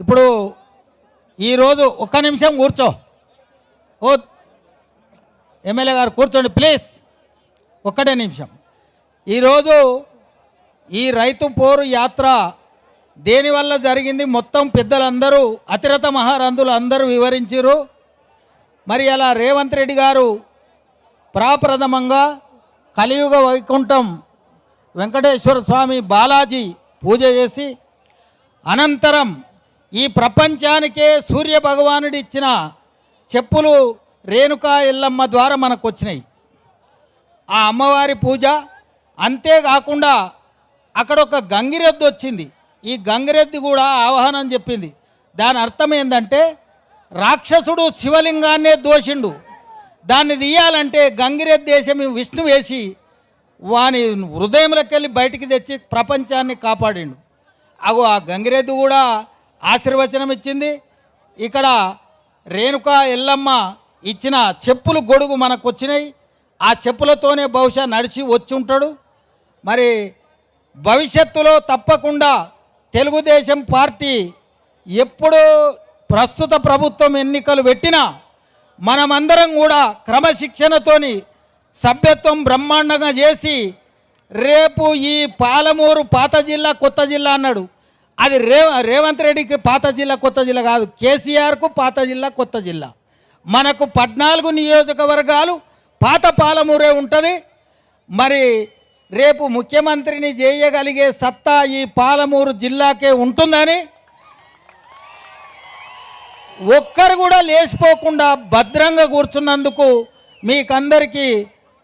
ఇప్పుడు ఈరోజు ఒక్క నిమిషం కూర్చో. ఓ ఎమ్మెల్యే గారు కూర్చోండి ప్లీజ్, ఒక్కటే నిమిషం. ఈరోజు ఈ రైతు పోరు యాత్ర దేనివల్ల జరిగింది మొత్తం పెద్దలందరూ అతిరథ మహారంధులు అందరూ వివరించారు. మరి అలా రేవంత్ రెడ్డి గారు ప్రాప్రథమంగా కలియుగ వైకుంఠం వెంకటేశ్వర స్వామి బాలాజీ పూజ చేసి అనంతరం ఈ ప్రపంచానికే సూర్య భగవానుడు ఇచ్చిన చెప్పులు రేణుకా ఎల్లమ్మ ద్వారా మనకు వచ్చినాయి. ఆ అమ్మవారి పూజ అంతేకాకుండా అక్కడ ఒక గంగిరెద్దు వచ్చింది. ఈ గంగిరెద్దు కూడా ఆవాహనం చెప్పింది. దాని అర్థం ఏంటంటే రాక్షసుడు శివలింగాన్నే దోషిండు, దాన్ని తీయాలంటే గంగిరెద్దు దేశం విష్ణు వేసి వాని హృదయంలోకి వెళ్ళి బయటికి తెచ్చి ప్రపంచాన్ని కాపాడిండు. అగో ఆ గంగిరెద్దు కూడా ఆశీర్వచనం ఇచ్చింది. ఇక్కడ రేణుకా ఎల్లమ్మ ఇచ్చిన చెప్పులు గొడుగు మనకు వచ్చినాయి. ఆ చెప్పులతోనే బహుశా నడిచి వచ్చి ఉంటాడు. మరి భవిష్యత్తులో తప్పకుండా తెలుగుదేశం పార్టీ ఎప్పుడు ప్రస్తుత ప్రభుత్వం ఎన్నికలు పెట్టినా మనమందరం కూడా క్రమశిక్షణతోని సభ్యత్వం బ్రహ్మాండంగా చేసి రేపు ఈ పాలమూరు పాత జిల్లా కొత్త జిల్లా అన్నాడు. అది రేవంత్ రెడ్డికి పాత జిల్లా కొత్త జిల్లా కాదు, కేసీఆర్కు పాత జిల్లా కొత్త జిల్లా. మనకు 14 నియోజకవర్గాలు పాత పాలమూరే ఉంటుంది. మరి రేపు ముఖ్యమంత్రిని చేయగలిగే సత్తా ఈ పాలమూరు జిల్లాకే ఉంటుందని ఒక్కరు కూడా లేచిపోకుండా భద్రంగా కూర్చున్నందుకు మీకందరికీ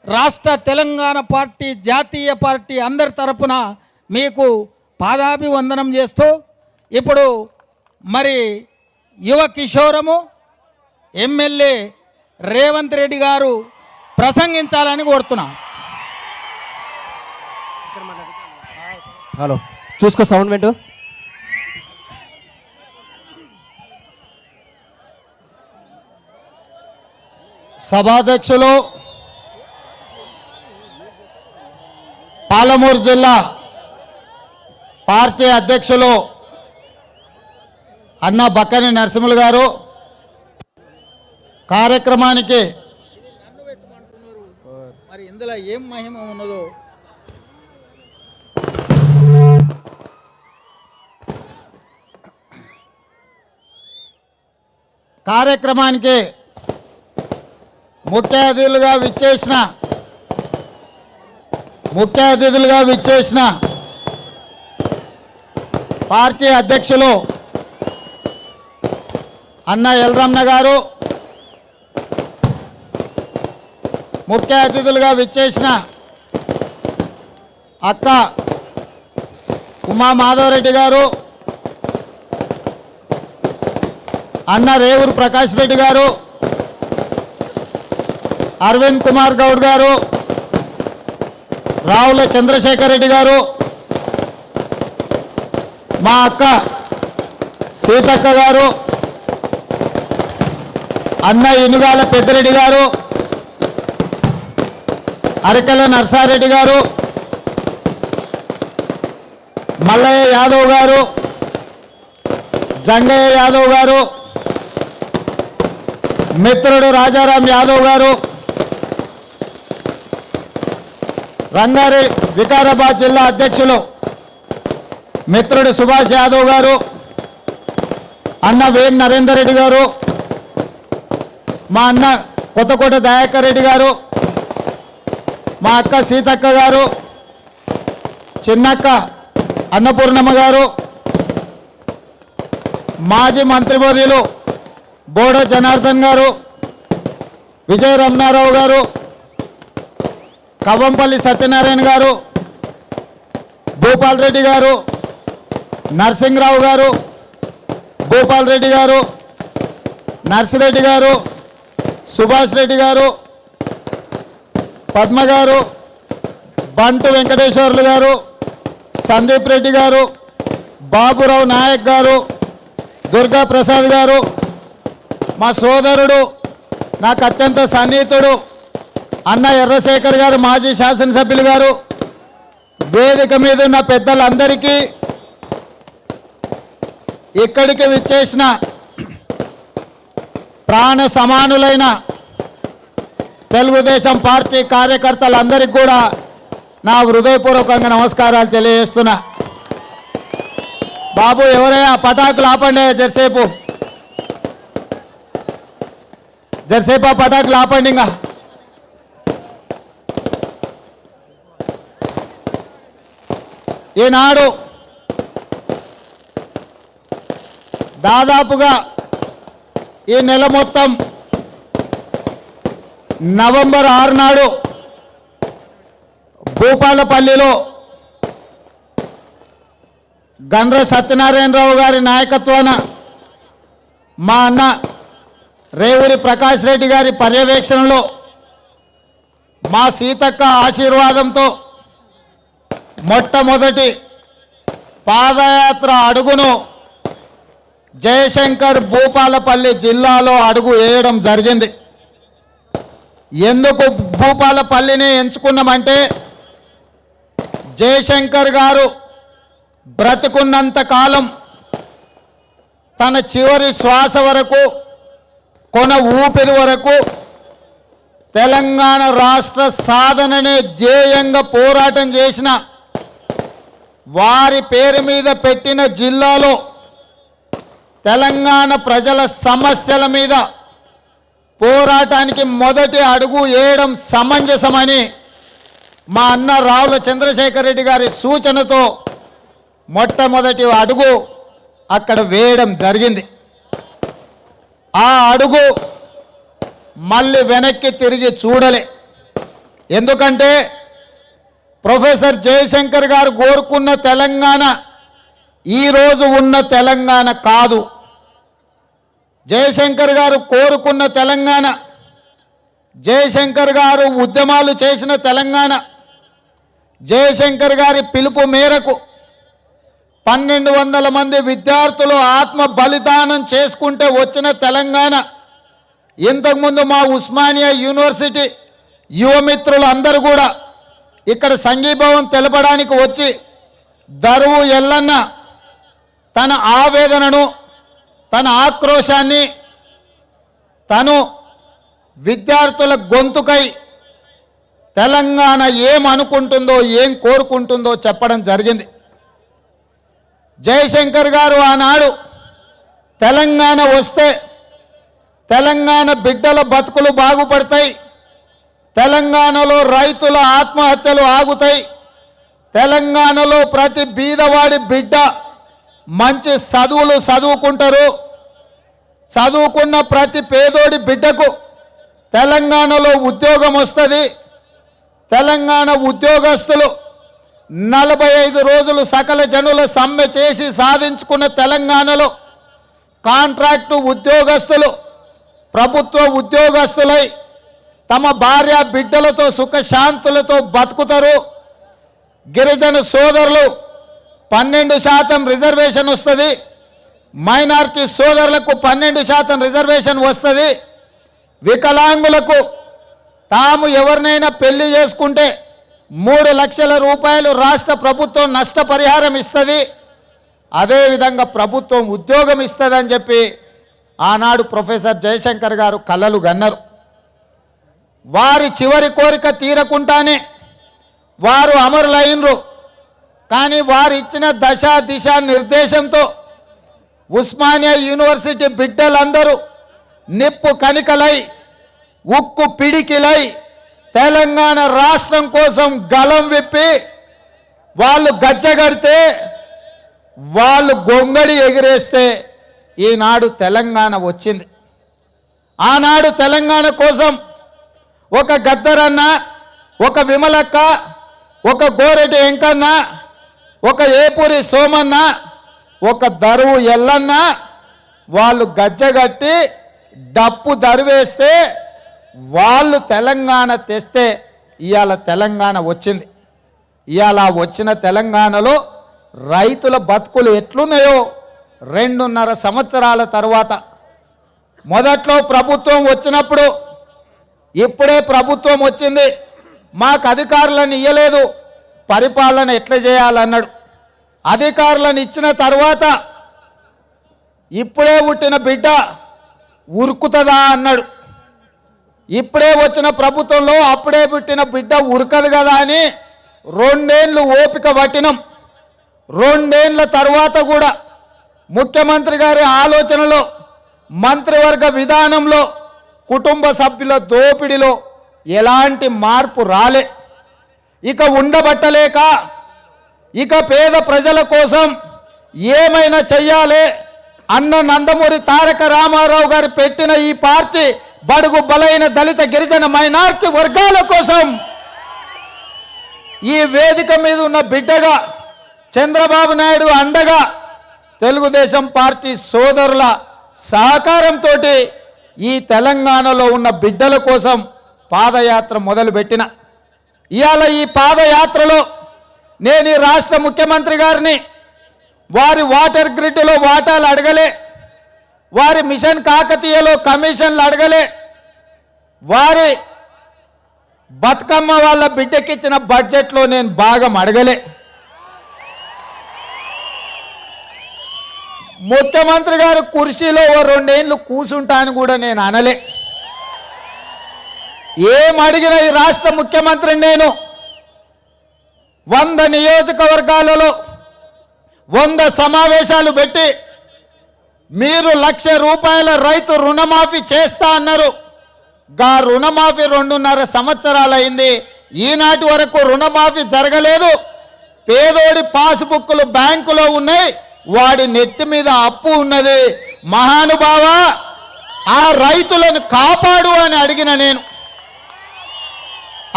రాష్ట్ర తెలంగాణ పార్టీ జాతీయ పార్టీ అందరి తరపున మీకు పాదాభివందనం చేస్తూ ఇప్పుడు మరి యువ కిషోరము ఎమ్మెల్యే రేవంత్ రెడ్డి గారు ప్రసంగించాలని కోరుతున్నా. హలో చూసుకో సౌండ్ వింటూ. సభాధ్యక్షులు పాలమూరు జిల్లా పార్టీ అధ్యక్షులు అన్న బక్కని నరసింహులు గారు కార్యక్రమానికి మరి ఇందులో ఏం మహిమ ఉన్నదో కార్యక్రమానికి ముఖ్య అతిథులుగా విచ్చేసిన పార్టీ అధ్యక్షులు అన్న ఎల్రమణ గారు, ముఖ్య అతిథులుగా విచ్చేసిన అక్క ఉమా మాధవరెడ్డి గారు, అన్న రేవూరు ప్రకాష్ రెడ్డి గారు, అరవింద్ కుమార్ గౌడ్ గారు, రావుల చంద్రశేఖర్ రెడ్డి గారు, మా అక్క సీతక్క గారు, అన్న ఇనుగాల పెద్దిరెడ్డి గారు, అరకెల నర్సారెడ్డి గారు, మల్లయ్య యాదవ్ గారు, జంగయ్య యాదవ్ గారు, మిత్రుడు రాజారాం యాదవ్ గారు, రంగారెడ్డి వికారాబాద్ జిల్లా అధ్యక్షులు మిత్రుడు సుభాష్ యాదవ్ గారు, అన్న వేం నరేందర్ రెడ్డి గారు, మా అన్న కొత్తకోట దయాకర్ రెడ్డి గారు, మా అక్క సీతక్క గారు, చిన్నక్క అన్నపూర్ణమ్మ గారు, మాజీ మంత్రివర్యులు బోడ జనార్దన్ గారు, విజయ రమణారావు గారు, కవ్వంపల్లి సత్యనారాయణ గారు, భూపాల్ రెడ్డి గారు, నరసింహరావు గారు, భూపాల్ రెడ్డి గారు, నర్సిరెడ్డి గారు, సుభాష్ రెడ్డి గారు, పద్మ గారు, బంటు వెంకటేశ్వర్లు గారు, సందీప్ రెడ్డి గారు, బాబురావు నాయక్ గారు, దుర్గా ప్రసాద్ గారు, మా సోదరుడు నాకు అత్యంత సన్నిహితుడు అన్న ఎర్రశేఖర్ గారు, మాజీ శాసనసభ్యులు గారు, వేదిక మీద ఉన్న పెద్దలందరికీ ఇక్కడికి విచ్చేసిన ప్రాణ సమానులైన తెలుగుదేశం పార్టీ కార్యకర్తలందరికీ కూడా నా హృదయపూర్వకంగా నమస్కారాలు తెలియజేస్తున్నా. బాబు ఎవరైనా పటాకులు ఆపండి, జరసేపు ఆ పటాకులు ఆపండి. ఇంకా ఈనాడు దాదాపుగా ఈ నెల మొత్తం నవంబర్ 6 నాడు భూపాలపల్లిలో గండ్ర సత్యనారాయణరావు గారి నాయకత్వాన మా అన్న రేవూరి ప్రకాష్ రెడ్డి గారి పర్యవేక్షణలో మా సీతక్క ఆశీర్వాదంతో మొట్టమొదటి పాదయాత్ర అడుగును జయశంకర్ భూపాలపల్లి జిల్లాలో అడుగు వేయడం జరిగింది. ఎందుకు భూపాలపల్లిని ఎంచుకున్నామంటే జయశంకర్ గారు బ్రతుకున్నంత కాలం తన చివరి శ్వాస వరకు కొన ఊపిరి వరకు తెలంగాణ రాష్ట్ర సాధననే ధ్యేయంగా పోరాటం చేసిన వారి పేరు మీద పెట్టిన జిల్లాలో తెలంగాణ ప్రజల సమస్యల మీద పోరాటానికి మొదటి అడుగు వేయడం సమంజసమని మా అన్న రావుల చంద్రశేఖర్ రెడ్డి గారి సూచనతో మొట్టమొదటి అడుగు అక్కడ వేయడం జరిగింది. ఆ అడుగు మళ్ళీ వెనక్కి తిరిగి చూడలే. ఎందుకంటే ప్రొఫెసర్ జయశంకర్ గారు కోరుకున్న తెలంగాణ ఈరోజు ఉన్న తెలంగాణ కాదు. జయశంకర్ గారు కోరుకున్న తెలంగాణ, జయశంకర్ గారు ఉద్యమాలు చేసిన తెలంగాణ, జయశంకర్ గారి పిలుపు మేరకు 1200 మంది విద్యార్థులు ఆత్మ బలిదానం చేసుకుంటే వచ్చిన తెలంగాణ. ఇంతకుముందు మా ఉస్మానియా యూనివర్సిటీ యువమిత్రులు అందరూ కూడా ఇక్కడ సంఘీభావం తెలపడానికి వచ్చి దరువు ఎల్లన్న తన ఆవేదనను, తన ఆక్రోశాన్ని తను విద్యార్థుల గొంతుకై తెలంగాణ ఏమనుకుంటుందో, ఏం కోరుకుంటుందో చెప్పడం జరిగింది. జయశంకర్ గారు ఆనాడు తెలంగాణ వస్తే తెలంగాణ బిడ్డల బతుకులు బాగుపడతాయి, తెలంగాణలో రైతుల ఆత్మహత్యలు ఆగుతాయి, తెలంగాణలో ప్రతి బీదవాడి బిడ్డ మంచి చదువులు చదువుకుంటారు, చదువుకున్న ప్రతి పేదోడి బిడ్డకు తెలంగాణలో ఉద్యోగం వస్తుంది, తెలంగాణ ఉద్యోగస్తులు 45 రోజులు సకల జనుల సమ్మె చేసి సాధించుకున్న తెలంగాణలో కాంట్రాక్టు ఉద్యోగస్తులు ప్రభుత్వ ఉద్యోగస్తులై తమ భార్య బిడ్డలతో సుఖశాంతులతో బతుకుతారు. గిరిజన సోదరులు 12% రిజర్వేషన్ వస్తుంది, మైనారిటీ సోదరులకు 12% రిజర్వేషన్ వస్తుంది, వికలాంగులకు తాము ఎవరినైనా పెళ్లి చేసుకుంటే 3 లక్షల రూపాయలు రాష్ట్ర ప్రభుత్వం నష్టపరిహారం ఇస్తుంది, అదేవిధంగా ప్రభుత్వం ఉద్యోగం ఇస్తుందని చెప్పి ఆనాడు ప్రొఫెసర్ జయశంకర్ గారు కలలు గన్నారు. వారి చివరి కోరిక తీరకుండానే వారు అమరులైనరు. కానీ వారు ఇచ్చిన దశ దిశ నిర్దేశంతో ఉస్మానియా యూనివర్సిటీ బిడ్డలందరూ నిప్పు కణికలై ఉక్కు పిడికిలై తెలంగాణ రాష్ట్రం కోసం గలం విప్పి వాళ్ళు గజ్జగడితే, వాళ్ళు గొంగడి ఎగిరేస్తే ఈనాడు తెలంగాణ వచ్చింది. ఆనాడు తెలంగాణ కోసం ఒక గద్దరన్న, ఒక విమలక్క, ఒక గోరెటి వెంకన్న, ఒక ఏపూరి సోమన్న, ఒక దరువు ఎల్లన్న వాళ్ళు గజ్జగట్టి డప్పు దరివేస్తే వాళ్ళు తెలంగాణ తెస్తే ఇవాళ తెలంగాణ వచ్చింది. ఇవాళ వచ్చిన తెలంగాణలో రైతుల బతుకులు ఎట్లున్నాయో 2.5 సంవత్సరాల తర్వాత, మొదట్లో ప్రభుత్వం వచ్చినప్పుడు ఇప్పుడే ప్రభుత్వం వచ్చింది మాకు అధికారులను ఇయ్యలేదు, పరిపాలన ఎట్లా చేయాలన్నాడు. అధికారులను ఇచ్చిన తర్వాత ఇప్పుడే పుట్టిన బిడ్డ ఉరుకుతుందా అన్నాడు. ఇప్పుడే వచ్చిన ప్రభుత్వంలో అప్పుడే పుట్టిన బిడ్డ ఉరకదు కదా అని 2 ఏళ్ళు ఓపిక పట్టినాం. 2 ఏళ్ళ తర్వాత కూడా ముఖ్యమంత్రి గారి ఆలోచనలో, మంత్రివర్గ విధానంలో, కుటుంబ సభ్యుల దోపిడిలో ఎలాంటి మార్పు రాలే. ఇక ఉండబట్టలేక ఇక పేద ప్రజల కోసం ఏమైనా చెయ్యాలి అన్న నందమూరి తారక రామారావు గారు పెట్టిన ఈ పార్టీ బడుగు బలైన దళిత గిరిజన మైనార్టీ వర్గాల కోసం ఈ వేదిక మీద ఉన్న బిడ్డగా, చంద్రబాబు నాయుడు అండగా, తెలుగుదేశం పార్టీ సోదరుల సహకారంతో ఈ తెలంగాణలో ఉన్న బిడ్డల కోసం పాదయాత్ర మొదలుపెట్టిన. ఇవాళ ఈ పాదయాత్రలో నేను ఈ రాష్ట్ర ముఖ్యమంత్రి గారిని వారి వాటర్ గ్రిడ్లో వాటాలు అడగలే, వారి మిషన్ కాకతీయలో కమిషన్లు అడగలే, వారి బతుకమ్మ వాళ్ళ బిడ్డకిచ్చిన బడ్జెట్లో నేను భాగం అడగలే. ముఖ్యమంత్రి గారు కుర్చీలో ఓ 2 ఏళ్ళు కూర్చుంటాను కూడా నేను అనలే. ఏం అడిగిన ఈ రాష్ట్ర ముఖ్యమంత్రిని నేను 100 నియోజకవర్గాలలో 100 సమావేశాలు పెట్టి మీరు ₹1,00,000 రైతు రుణమాఫీ చేస్తా అన్నారు. గా రుణమాఫీ 2.5 సంవత్సరాలు అయింది. ఈనాటి వరకు రుణమాఫీ జరగలేదు. పేదోడి పాస్బుక్లు బ్యాంకులో ఉన్నాయి, వాడి నెత్తి మీద అప్పు ఉన్నది. మహానుభావ, ఆ రైతులను కాపాడు అని అడిగిన నేను.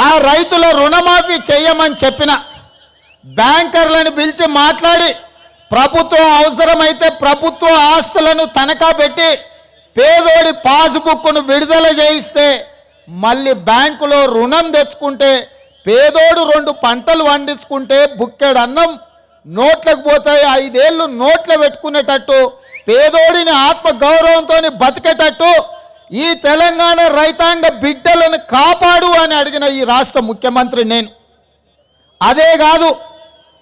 ఆ రైతుల రుణమాఫీ చేయమని చెప్పిన. బ్యాంకర్లను పిలిచి మాట్లాడి ప్రభుత్వం అవసరమైతే ప్రభుత్వ ఆస్తులను తనఖా పెట్టి పేదోడి పాస్బుక్ను విడుదల చేయిస్తే మళ్ళీ బ్యాంకులో రుణం తెచ్చుకుంటే పేదోడు 2 పంటలు పండించుకుంటే బుక్కెడు అన్నం నోట్లకు పోతాయి. 5 ఏళ్ళు నోట్లో పెట్టుకునేటట్టు, పేదోడిని ఆత్మ గౌరవంతో బతికేటట్టు ఈ తెలంగాణ రైతాంగ బిడ్డలను కాపాడు అని అడిగిన ఈ రాష్ట్ర ముఖ్యమంత్రి నేను. అదే కాదు,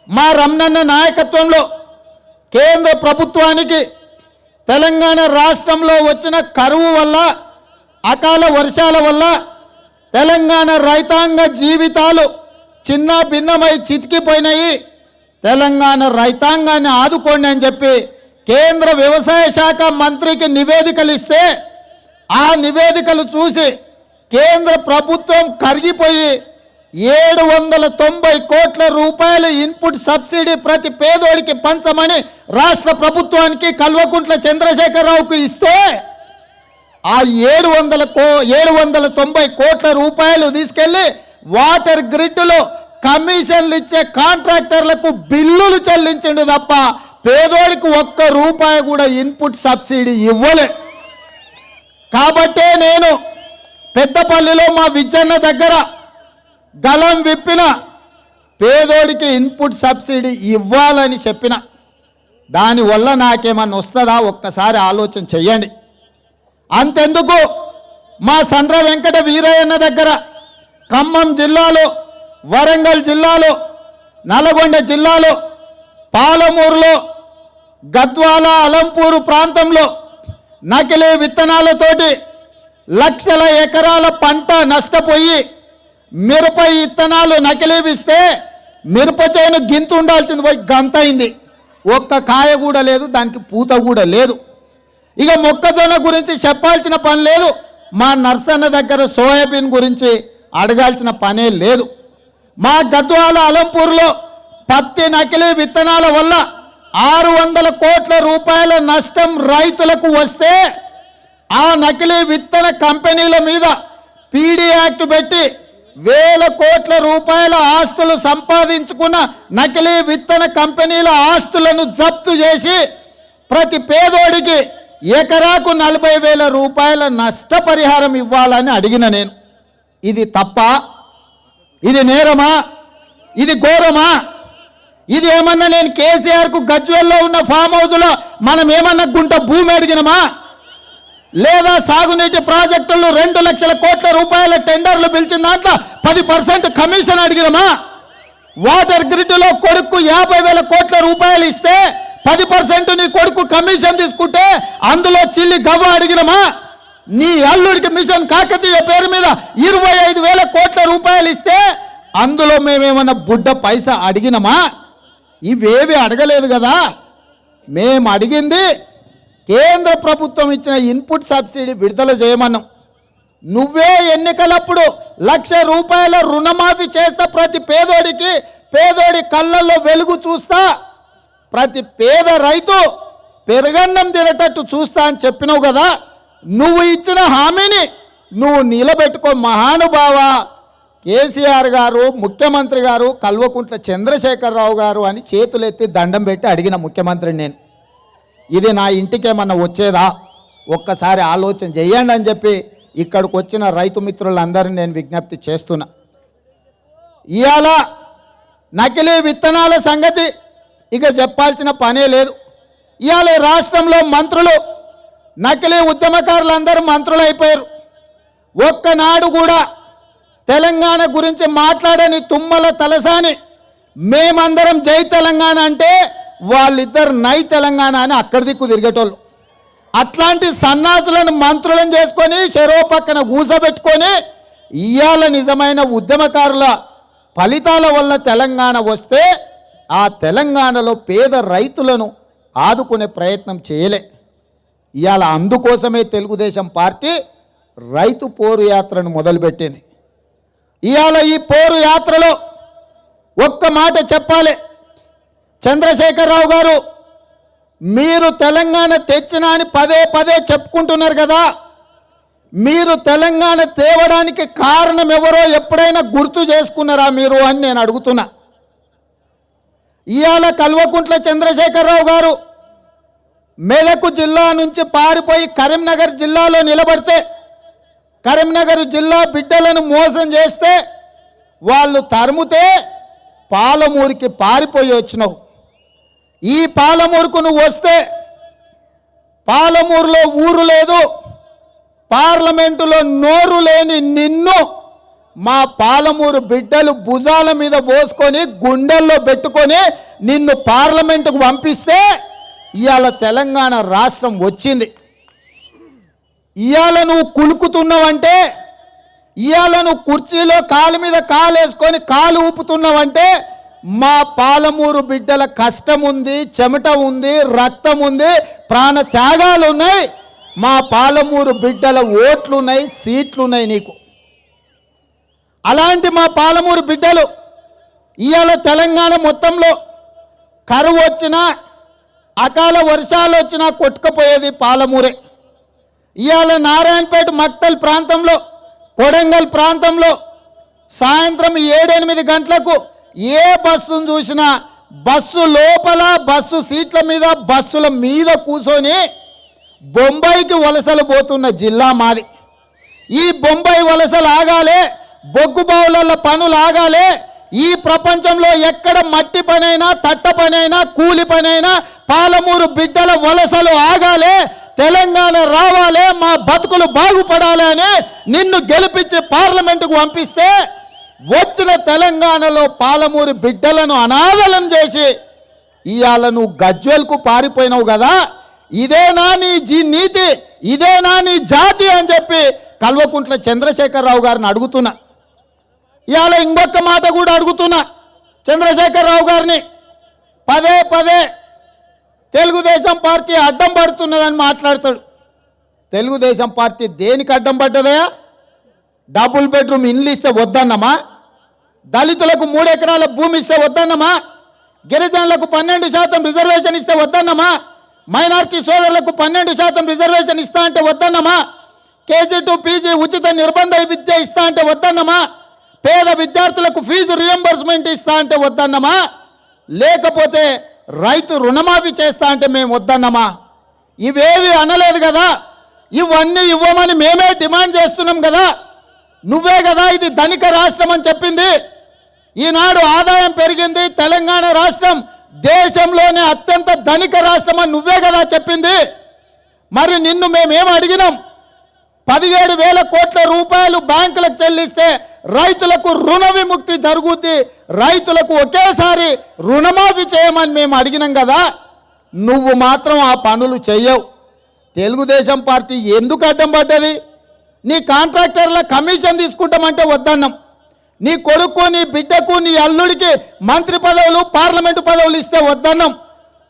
మా రమణన్న నాయకత్వంలో కేంద్ర ప్రభుత్వానికి తెలంగాణ రాష్ట్రంలో వచ్చిన కరువు వల్ల, అకాల వర్షాల వల్ల తెలంగాణ రైతాంగ జీవితాలు చిన్న భిన్నమై చితికిపోయినాయి. తెలంగాణ రైతాంగాన్ని ఆదుకోండి అని చెప్పి కేంద్ర వ్యవసాయ శాఖ మంత్రికి నివేదికలు ఇస్తే ఆ నివేదికలు చూసి కేంద్ర ప్రభుత్వం కరిగిపోయి 790 కోట్ల రూపాయల ఇన్పుట్ సబ్సిడీ ప్రతి పేదోడికి పంచమని రాష్ట్ర ప్రభుత్వానికి కల్వకుంట్ల చంద్రశేఖరరావుకు ఇస్తే ఆ 790 కోట్ల రూపాయలు తీసుకెళ్లి వాటర్ గ్రిడ్లో కమిషన్లు ఇచ్చే కాంట్రాక్టర్లకు బిల్లులు చెల్లించిండు తప్ప పేదోడికి ₹1 కూడా ఇన్పుట్ సబ్సిడీ ఇవ్వలే. కాబట్టే నేను పెద్దపల్లిలో మా విజన్న దగ్గర గలం విప్పిన, పేదోడికి ఇన్పుట్ సబ్సిడీ ఇవ్వాలని చెప్పిన. దానివల్ల నాకేమన్నా వస్తుందా ఒక్కసారి ఆలోచన చెయ్యండి. అంతెందుకు, మా సండ్ర వెంకట వీరయ్యన్న దగ్గర ఖమ్మం జిల్లాలో, వరంగల్ జిల్లాలో, నల్గొండ జిల్లాలో, పాలమూరులో, గద్వాల, అలంపూరు ప్రాంతంలో నకిలీ విత్తనాలతోటి లక్షల ఎకరాల పంట నష్టపోయి మిరప విత్తనాలు నకిలీవిస్తే మిరప చేను గింత ఉండాల్సింది పోయి గంత అయింది. ఒక్క కాయ కూడా లేదు, దానికి పూత కూడా లేదు. ఇక మొక్కజొన్న గురించి చెప్పాల్సిన పని లేదు. మా నర్సన్న దగ్గర సోయాబీన్ గురించి అడగాల్సిన పనే లేదు. మా గద్వాల, అలంపూర్లో పత్తి నకిలీ విత్తనాల వల్ల 600 కోట్ల రూపాయల నష్టం రైతులకు వస్తే ఆ నకిలీ విత్తన కంపెనీల మీద పీడీ యాక్ట్ పెట్టి 1000 కోట్ల రూపాయల ఆస్తులు సంపాదించుకున్న నకిలీ విత్తన కంపెనీల ఆస్తులను జప్తు చేసి ప్రతి పేదోడికి ఎకరాకు 40,000 రూపాయల నష్టపరిహారం ఇవ్వాలని అడిగిన నేను. ఇది తప్ప? ఇది నేరమా? ఇది ఘోరమా? ఇది ఏమన్నా నేను కేసీఆర్కు గజ్వేల్లో ఉన్న ఫామ్ హౌస్లో మనం ఏమన్నా గుంట భూమి అడిగినమా? లేదా సాగునీటి ప్రాజెక్టులు 2 లక్షల కోట్ల రూపాయల టెండర్లు పిలిచిన దాంట్లో 10% కమిషన్ అడిగినమా? వాటర్ గ్రిడ్లో కొడుకు 50,000 కోట్ల రూపాయలు ఇస్తే 10% నీ కొడుకు కమిషన్ తీసుకుంటే అందులో చిల్లి గవ్వ అడిగినమా? నీ అల్లుడికి మిషన్ కాకతీయ పేరు మీద 25,000 కోట్ల రూపాయలు ఇస్తే అందులో మేమేమన్నా బుడ్డ పైసా అడిగినమా? ఇవేవి అడగలేదు కదా. మేము అడిగింది కేంద్ర ప్రభుత్వం ఇచ్చిన ఇన్పుట్ సబ్సిడీ విడుదల చేయమన్నాం. నువ్వే ఎన్నికలప్పుడు 1,00,000 రూపాయల రుణమాఫీ చేస్తా, ప్రతి పేదోడి కళ్ళల్లో వెలుగు చూస్తా, ప్రతి పేద రైతు పెరగన్నం తినేటట్టు చూస్తా అని చెప్పినావు కదా. నువ్వు ఇచ్చిన హామీని నువ్వు నిలబెట్టుకో మహానుభావ. కేసీఆర్ గారు, ముఖ్యమంత్రి గారు, కల్వకుంట్ల చంద్రశేఖరరావు గారు అని చేతులెత్తి దండం పెట్టి అడిగిన ముఖ్యమంత్రిని నేను, ఇది నా ఇంటికేమన్నా వచ్చేదా? ఒక్కసారి ఆలోచన చేయండి అని చెప్పి ఇక్కడికి వచ్చిన రైతు మిత్రులందరినీ నేను విజ్ఞప్తి చేస్తున్నా. ఇవాళ నకిలీ విత్తనాల సంగతి ఇక చెప్పాల్సిన పనే లేదు. ఇవాళ రాష్ట్రంలో మంత్రులు, నకిలీ ఉద్యమకారులందరూ మంత్రులు అయిపోయారు. ఒక్కనాడు కూడా తెలంగాణ గురించి మాట్లాడని తుమ్మల తలసాని మేమందరం జై తెలంగాణ అంటే వాళ్ళిద్దరు నై తెలంగాణ అని అక్కడి దిక్కు తిరిగేటోళ్ళు. అట్లాంటి సన్నాసులను మంత్రులను చేసుకొని చెరో పక్కన కూసబెట్టుకొని ఇవాళ నిజమైన ఉద్యమకారుల ఫలితాల వల్ల తెలంగాణ వస్తే ఆ తెలంగాణలో పేద రైతులను ఆదుకునే ప్రయత్నం చేయలే. ఇవాళ అందుకోసమే తెలుగుదేశం పార్టీ రైతు పోరు యాత్రను మొదలుపెట్టింది. ఇవాళ ఈ పోరు యాత్రలో ఒక్క మాట చెప్పాలి. చంద్రశేఖరరావు గారు, మీరు తెలంగాణ తెచ్చినా అని పదే చెప్పుకుంటున్నారు కదా. మీరు తెలంగాణ తేవడానికి కారణం ఎవరో ఎప్పుడైనా గుర్తు చేసుకున్నారా మీరు అని నేను అడుగుతున్నా. ఇవాళ కల్వకుంట్ల చంద్రశేఖరరావు గారు మెదక్ జిల్లా నుంచి పారిపోయి కరీంనగర్ జిల్లాలో నిలబడితే, కరీంనగర్ జిల్లా బిడ్డలను మోసం చేస్తే, వాళ్ళు తరుముతే పాలమూరుకి పారిపోయి వచ్చినావు. ఈ పాలమూరుకు నువ్వు వస్తే పాలమూరులో ఊరు లేదు, పార్లమెంటులో నోరు లేని నిన్ను మా పాలమూరు బిడ్డలు భుజాల మీద పోసుకొని గుండెల్లో పెట్టుకొని నిన్ను పార్లమెంటుకు పంపిస్తే ఇవాళ తెలంగాణ రాష్ట్రం వచ్చింది. ఇవాళ నువ్వు కులుకుతున్నావంటే, ఇవాళ నువ్వు కుర్చీలో కాలు మీద కాలు వేసుకొని కాలు ఊపుతున్నావంటే మా పాలమూరు బిడ్డల కష్టం ఉంది, చెమట ఉంది, రక్తం ఉంది, ప్రాణ త్యాగాలు ఉన్నాయి. మా పాలమూరు బిడ్డల ఓట్లున్నాయి, సీట్లున్నాయి నీకు. అలాంటి మా పాలమూరు బిడ్డలు ఇవాళ తెలంగాణ మొత్తంలో కరువు వచ్చినా, అకాల వర్షాలు వచ్చినా కొట్టుకుపోయేది పాలమూరే. ఇవాళ నారాయణపేట మక్తల్ ప్రాంతంలో, కొడంగల్ ప్రాంతంలో సాయంత్రం 7-8 గంటలకు ఏ బస్సును చూసినా బస్సు లోపల, బస్సు సీట్ల మీద, బస్సుల మీద కూర్చొని బొంబాయికి వలసలు పోతున్న జిల్లా మాది. ఈ బొంబాయి వలసలు ఆగాలే, బొగ్గు బావుల పనులు ఆగాలే. ఈ ప్రపంచంలో ఎక్కడ మట్టి పనైనా, తట్ట పనైనా, కూలి పనైనా పాలమూరు బిడ్డల వలసలు ఆగాలే, తెలంగాణ రావాలే, మా బతుకులు బాగుపడాలి అని నిన్ను గెలిపించి పార్లమెంటుకు పంపిస్తే వచ్చిన తెలంగాణలో పాలమూరు బిడ్డలను అనాథలను చేసి ఇవాళ నువ్వు గజ్వేల్కు పారిపోయినావు కదా. ఇదేనా నీ నీతి, ఇదేనా నీ జాతి అని చెప్పి కల్వకుంట్ల చంద్రశేఖరరావు గారిని అడుగుతున్నా. ఇవాళ ఇంకొక మాట కూడా అడుగుతున్నా చంద్రశేఖరరావు గారిని. పదే తెలుగుదేశం పార్టీ అడ్డం పడుతున్నదని మాట్లాడతాడు. తెలుగుదేశం పార్టీ దేనికి అడ్డం పడ్డదయా? డబుల్ బెడ్రూమ్ ఇల్లు ఇస్తే వద్దన్నమా? దళితులకు 3 ఎకరాల భూమి ఇస్తే వద్దన్నమా? గిరిజనులకు 12% రిజర్వేషన్ ఇస్తే వద్దన్నమా? మైనార్టీ సోదరులకు 12% రిజర్వేషన్ ఇస్తా అంటే వద్దన్నమా? KG to PG ఉచిత నిర్బంధ విద్య ఇస్తా అంటే వద్దన్నమా? పేద విద్యార్థులకు ఫీజు రియంబర్స్మెంట్ ఇస్తా అంటే వద్దన్నమా? లేకపోతే రైతు రుణమాఫీ చేస్తా అంటే మేము వద్దన్నమా? ఇవేవి అనలేదు కదా. ఇవన్నీ ఇవ్వమని మేమే డిమాండ్ చేస్తున్నాం కదా. నువ్వే కదా ఇది ధనిక రాష్ట్రం అని చెప్పింది. ఈనాడు ఆదాయం పెరిగింది, తెలంగాణ రాష్ట్రం దేశంలోనే అత్యంత ధనిక రాష్ట్రం అని నువ్వే కదా చెప్పింది. మరి నిన్ను మేమేం అడిగినాం? 17,000 కోట్ల రూపాయలు బ్యాంకులకు చెల్లిస్తే రైతులకు రుణ విముక్తి జరుగుద్ది, రైతులకు ఒకేసారి రుణమాఫీ చేయమని మేము అడిగినాం కదా. నువ్వు మాత్రం ఆ పనులు చెయ్యవు. తెలుగుదేశం పార్టీ ఎందుకు అడ్డం పడ్డది? నీ కాంట్రాక్టర్ల కమిషన్ తీసుకుంటామంటే వద్దన్నాం. నీ కొడుకు, నీ బిడ్డకు, నీ అల్లుడికి మంత్రి పదవులు, పార్లమెంటు పదవులు ఇస్తే వద్దన్నాం.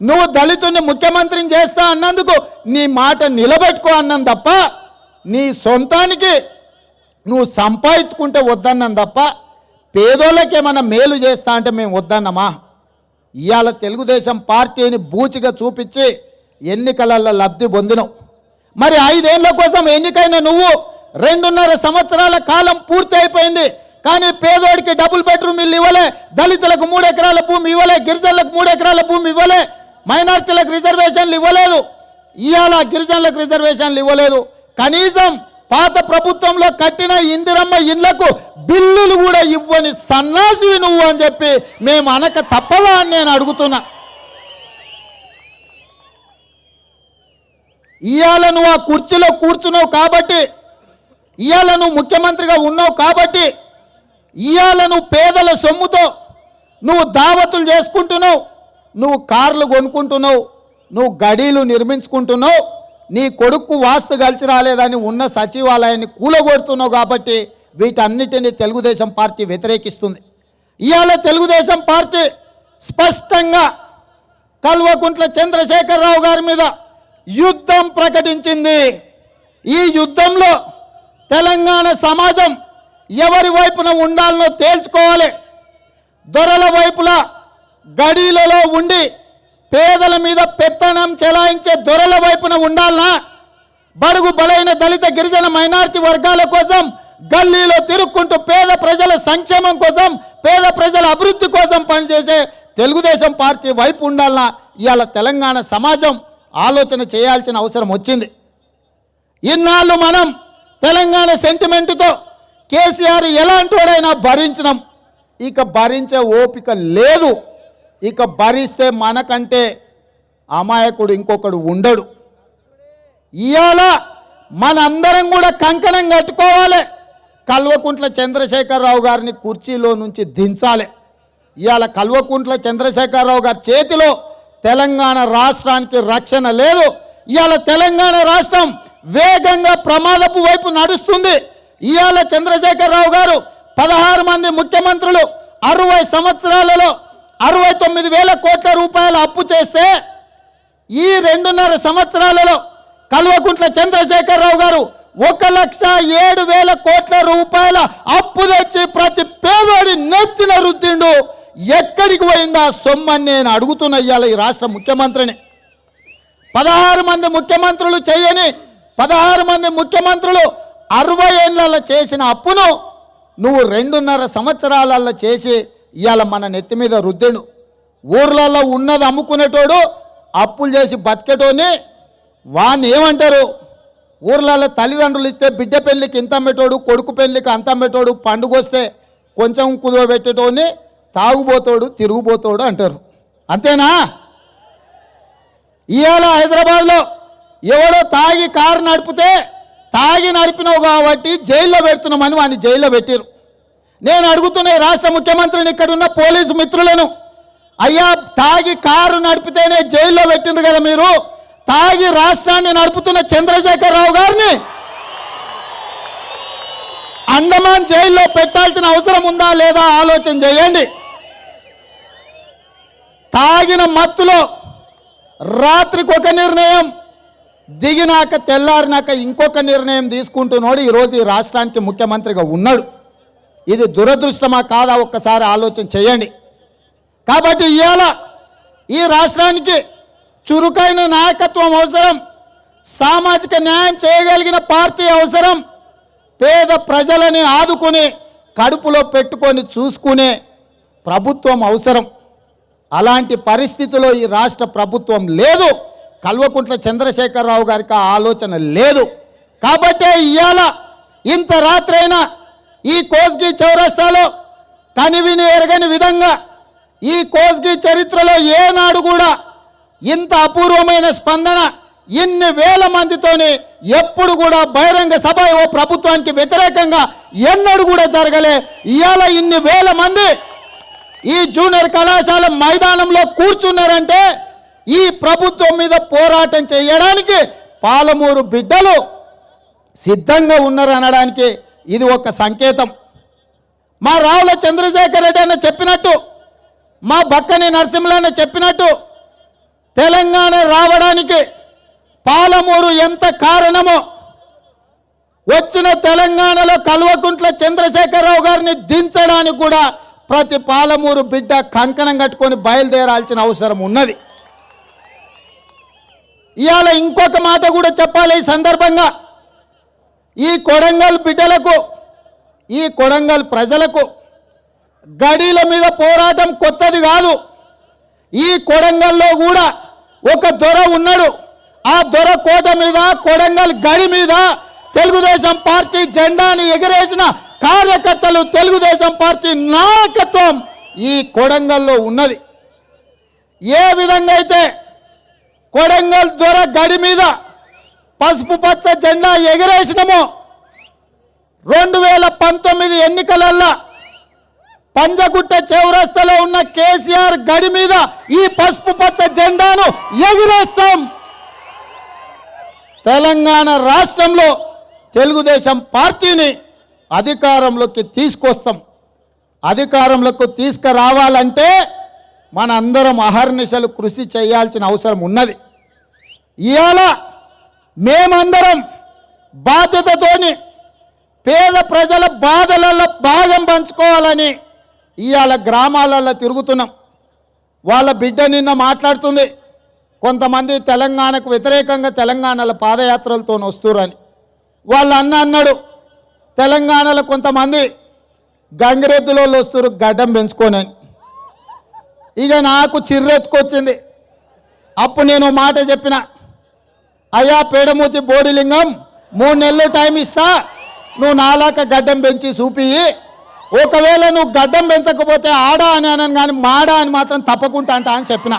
నువ్వు దళితుడిని ముఖ్యమంత్రిని చేస్తా అన్నందుకు నీ మాట నిలబెట్టుకో అన్నాం తప్ప, నీ సొంతానికి నువ్వు సంపాదించుకుంటే వద్దన్నాం తప్ప, పేదోళ్ళకి ఏమన్నా మేలు చేస్తా అంటే మేము వద్దన్నామా? ఇవాళ తెలుగుదేశం పార్టీని బూచిగా చూపించి ఎన్నికలలో లబ్ధి పొందినవు. మరి 5 ఏళ్ల కోసం ఎన్నికైన నువ్వు 2.5 సంవత్సరాల కాలం పూర్తి అయిపోయింది. కానీ పేదోడికి డబుల్ బెడ్రూమ్ ఇల్లు ఇవ్వలే, దళితులకు 3 ఎకరాల భూమి ఇవ్వలే, గిరిజనులకు 3 ఎకరాల భూమి ఇవ్వలే, మైనార్టీలకు రిజర్వేషన్లు ఇవ్వలేదు. ఇవాళ గిరిజనులకు రిజర్వేషన్లు ఇవ్వలేదు. కనీసం పాత ప్రభుత్వంలో కట్టిన ఇందిరమ్మ ఇళ్లకు బిల్లులు కూడా ఇవ్వని సన్నాసివి నువ్వు అని చెప్పి మేము అనక తప్పదా అని నేను అడుగుతున్నా. ఇవాళ నువ్వు ఆ కుర్చీలో కూర్చున్నావు కాబట్టి, ఇవాళ నువ్వు ముఖ్యమంత్రిగా ఉన్నావు కాబట్టి, ఇవాళ నువ్వు పేదల సొమ్ముతో నువ్వు దావతులు చేసుకుంటున్నావు, నువ్వు కార్లు కొనుక్కుంటున్నావు, నువ్వు గడీలు నిర్మించుకుంటున్నావు, నీ కొడుకు వాస్తు కలిసి రాలేదని ఉన్న సచివాలయాన్ని కూలగొడుతున్నావు. కాబట్టి వీటన్నిటిని తెలుగుదేశం పార్టీ వ్యతిరేకిస్తుంది. ఇవాళ తెలుగుదేశం పార్టీ స్పష్టంగా కల్వకుంట్ల చంద్రశేఖరరావు గారి మీద యుద్ధం ప్రకటించింది. ఈ యుద్ధంలో తెలంగాణ సమాజం ఎవరి వైపున ఉండాలనో తేల్చుకోవాలి. దొరల వైపులా గడీలలో ఉండి పేదల మీద పెత్తనం చెలాయించే దొరల వైపున ఉండాలనా? బడుగు బలైన దళిత గిరిజన మైనారిటీ వర్గాల కోసం గల్లీలో తిరుక్కుంటూ పేద ప్రజల సంక్షేమం కోసం, పేద ప్రజల అభివృద్ధి కోసం పనిచేసే తెలుగుదేశం పార్టీ వైపు ఉండాలనా? ఇవాళ తెలంగాణ సమాజం ఆలోచన చేయాల్సిన అవసరం వచ్చింది. ఇన్నాళ్ళు మనం తెలంగాణ సెంటిమెంటుతో కేసీఆర్ ఎలాంటి వాడైనా భరించినాం. ఇక భరించే ఓపిక లేదు. ఇక భరిస్తే మనకంటే అమాయకుడు ఇంకొకడు ఉండడు. ఇవాళ మనందరం కూడా కంకణం కట్టుకోవాలి. కల్వకుంట్ల చంద్రశేఖరరావు గారిని కుర్చీలో నుంచి దించాలి. ఇవాళ కల్వకుంట్ల చంద్రశేఖరరావు గారి చేతిలో తెలంగాణ రాష్ట్రానికి రక్షణ లేదు. ఇవాళ తెలంగాణ రాష్ట్రం వేగంగా ప్రమాదపు వైపు నడుస్తుంది. ఇవాళ చంద్రశేఖరరావు గారు 16 మంది ముఖ్యమంత్రులు 60 సంవత్సరాలలో 69,000 కోట్ల రూపాయల అప్పు చేస్తే, ఈ 2.5 సంవత్సరాలలో కల్వకుంట్ల చంద్రశేఖరరావు గారు 1,07,000 కోట్ల రూపాయల అప్పు తెచ్చి ప్రతి పేదోడి నెత్తిన రుద్దిండు. ఎక్కడికి పోయిందా సొమ్మని నేను అడుగుతున్నా ఇవాళ ఈ రాష్ట్ర ముఖ్యమంత్రిని. 16 మంది ముఖ్యమంత్రులు చేయని 16 మంది ముఖ్యమంత్రులు 60 ఏళ్ళలో చేసిన అప్పును నువ్వు 2.5 సంవత్సరాలలో చేసి ఇవాళ మన నెత్తి మీద రుద్దిండు. ఊర్లలో ఉన్నది అమ్ముకునేటోడు, అప్పులు చేసి బతికేటోని వాడిని ఏమంటారు? ఊర్లలో తల్లిదండ్రులు ఇస్తే బిడ్డ పెళ్ళికి ఇంత అమ్మేటోడు, కొడుకు పెళ్ళికి అంత అమ్మేటోడు, పండుగ వస్తే కొంచెం కుదవబెట్టేటోని తాగుబోతోడు, తిరుగుబోతోడు అంటారు. అంతేనా? ఇవాళ హైదరాబాద్లో ఎవడో తాగి కారు నడిపితే, తాగి నడిపినావు కాబట్టి జైల్లో పెడుతున్నామని వాడిని జైల్లో పెట్టారు. నేను అడుగుతున్న రాష్ట్ర ముఖ్యమంత్రిని, ఇక్కడున్న పోలీసు మిత్రులను, అయ్యా తాగి కారు నడిపితేనే జైల్లో పెట్టిండ్రు కదా మీరు, తాగి రాష్ట్రాన్ని నడుపుతున్న చంద్రశేఖరరావు గారిని అండమాన్ జైల్లో పెట్టాల్సిన అవసరం ఉందా లేదా ఆలోచన చేయండి. తాగిన మత్తులో రాత్రికి ఒక నిర్ణయం, దిగినాక తెల్లారినాక ఇంకొక నిర్ణయం తీసుకుంటున్నాడు ఈరోజు ఈ రాష్ట్రానికి ముఖ్యమంత్రిగా ఉన్నాడు. ఇది దురదృష్టమా కాదా ఒక్కసారి ఆలోచన చేయండి. కాబట్టి ఇవాళ ఈ రాష్ట్రానికి చురుకైన నాయకత్వం అవసరం, సామాజిక న్యాయం చేయగలిగిన పార్టీ అవసరం, పేద ప్రజలని ఆదుకుని కడుపులో పెట్టుకొని చూసుకునే ప్రభుత్వం అవసరం. అలాంటి పరిస్థితిలో ఈ రాష్ట్ర ప్రభుత్వం లేదు. కల్వకుంట్ల చంద్రశేఖరరావు గారికి ఆ ఆలోచన లేదు. కాబట్టే ఇవాళ ఇంత రాత్రైనా ఈ కోస్గి చౌరస్తాలో కనివిని ఎరగని విధంగా, ఈ కోస్గి చరిత్రలో ఏనాడు కూడా ఇంత అపూర్వమైన స్పందన ఇన్ని వేల మందితోని ఎప్పుడు కూడా బహిరంగ సభ ఓ ప్రభుత్వానికి వ్యతిరేకంగా ఎన్నడూ కూడా జరగలే. ఇవాళ ఇన్ని వేల మంది ఈ జూనియర్ కళాశాల మైదానంలో కూర్చున్నారంటే ఈ ప్రభుత్వం మీద పోరాటం చేయడానికి పాలమూరు బిడ్డలు సిద్ధంగా ఉన్నారు అనడానికి ఇది ఒక సంకేతం. మా రావుల చంద్రశేఖర్ రెడ్డి అన్న చెప్పినట్టు, మా బక్కని నరసింహులన్న చెప్పినట్టు, తెలంగాణ రావడానికి పాలమూరు ఎంత కారణమో, వచ్చిన తెలంగాణలో కల్వకుంట్ల చంద్రశేఖరరావు గారిని దించడానికి కూడా ప్రతి పాలమూరు బిడ్డ కంకణం కట్టుకొని బయలుదేరాల్సిన అవసరం ఉన్నది. ఇవాళ ఇంకొక మాట కూడా చెప్పాలి ఈ సందర్భంగా. ఈ కొడంగల్ బిడ్డలకు, ఈ కొడంగల్ ప్రజలకు గడీల మీద పోరాటం కొత్తది కాదు. ఈ కొడంగల్లో కూడా ఒక దొర ఉన్నాడు. ఆ దొర కోట మీద, కొడంగల్ గడి మీద తెలుగుదేశం పార్టీ జెండాని ఎగరేసిన కార్యకర్తలు, తెలుగుదేశం పార్టీ నాయకత్వం ఈ కొడంగల్లో ఉన్నది. ఏ విధంగా అయితే కొడంగల్ దొర గడి మీద పసుపు పచ్చ జెండా ఎగరేసినమో, 2019 ఎన్నికలల్లో పంజగుట్ట చౌరస్తాలో ఉన్న కేసీఆర్ గడి మీద ఈ పసుపు పచ్చ జెండాను ఎగిరేస్తాం. తెలంగాణ రాష్ట్రంలో తెలుగుదేశం పార్టీని అధికారంలోకి తీసుకొస్తాం. అధికారంలోకి తీసుకురావాలంటే మన అందరం అహర్నిశలు కృషి చేయాల్సిన అవసరం ఉన్నది. ఇవాళ మేమందరం బాధ్యతతోని పేద ప్రజల బాధలలో భాగం పంచుకోవాలని ఇవాళ గ్రామాలలో తిరుగుతున్నాం. వాళ్ళ బిడ్డ నిన్న మాట్లాడుతుంది, కొంతమంది తెలంగాణకు వ్యతిరేకంగా తెలంగాణలో పాదయాత్రలతో వస్తురని. వాళ్ళ అన్నాడు, తెలంగాణలో కొంతమంది గంగిరెద్దులో వస్తురు గడ్డం పెంచుకొని. ఇక నాకు చిర్రెత్తుకొచ్చింది. అప్పుడు నేను మాట చెప్పిన, అయ్యా పేడమూతి బోడిలింగం, 3 నెలలు టైం ఇస్తా, నువ్వు నాలాక గడ్డం పెంచి చూపి, ఒకవేళ నువ్వు గడ్డం పెంచకపోతే ఆడా అని అనను కానీ మాడా అని మాత్రం తప్పకుండా అంటా అని చెప్పిన.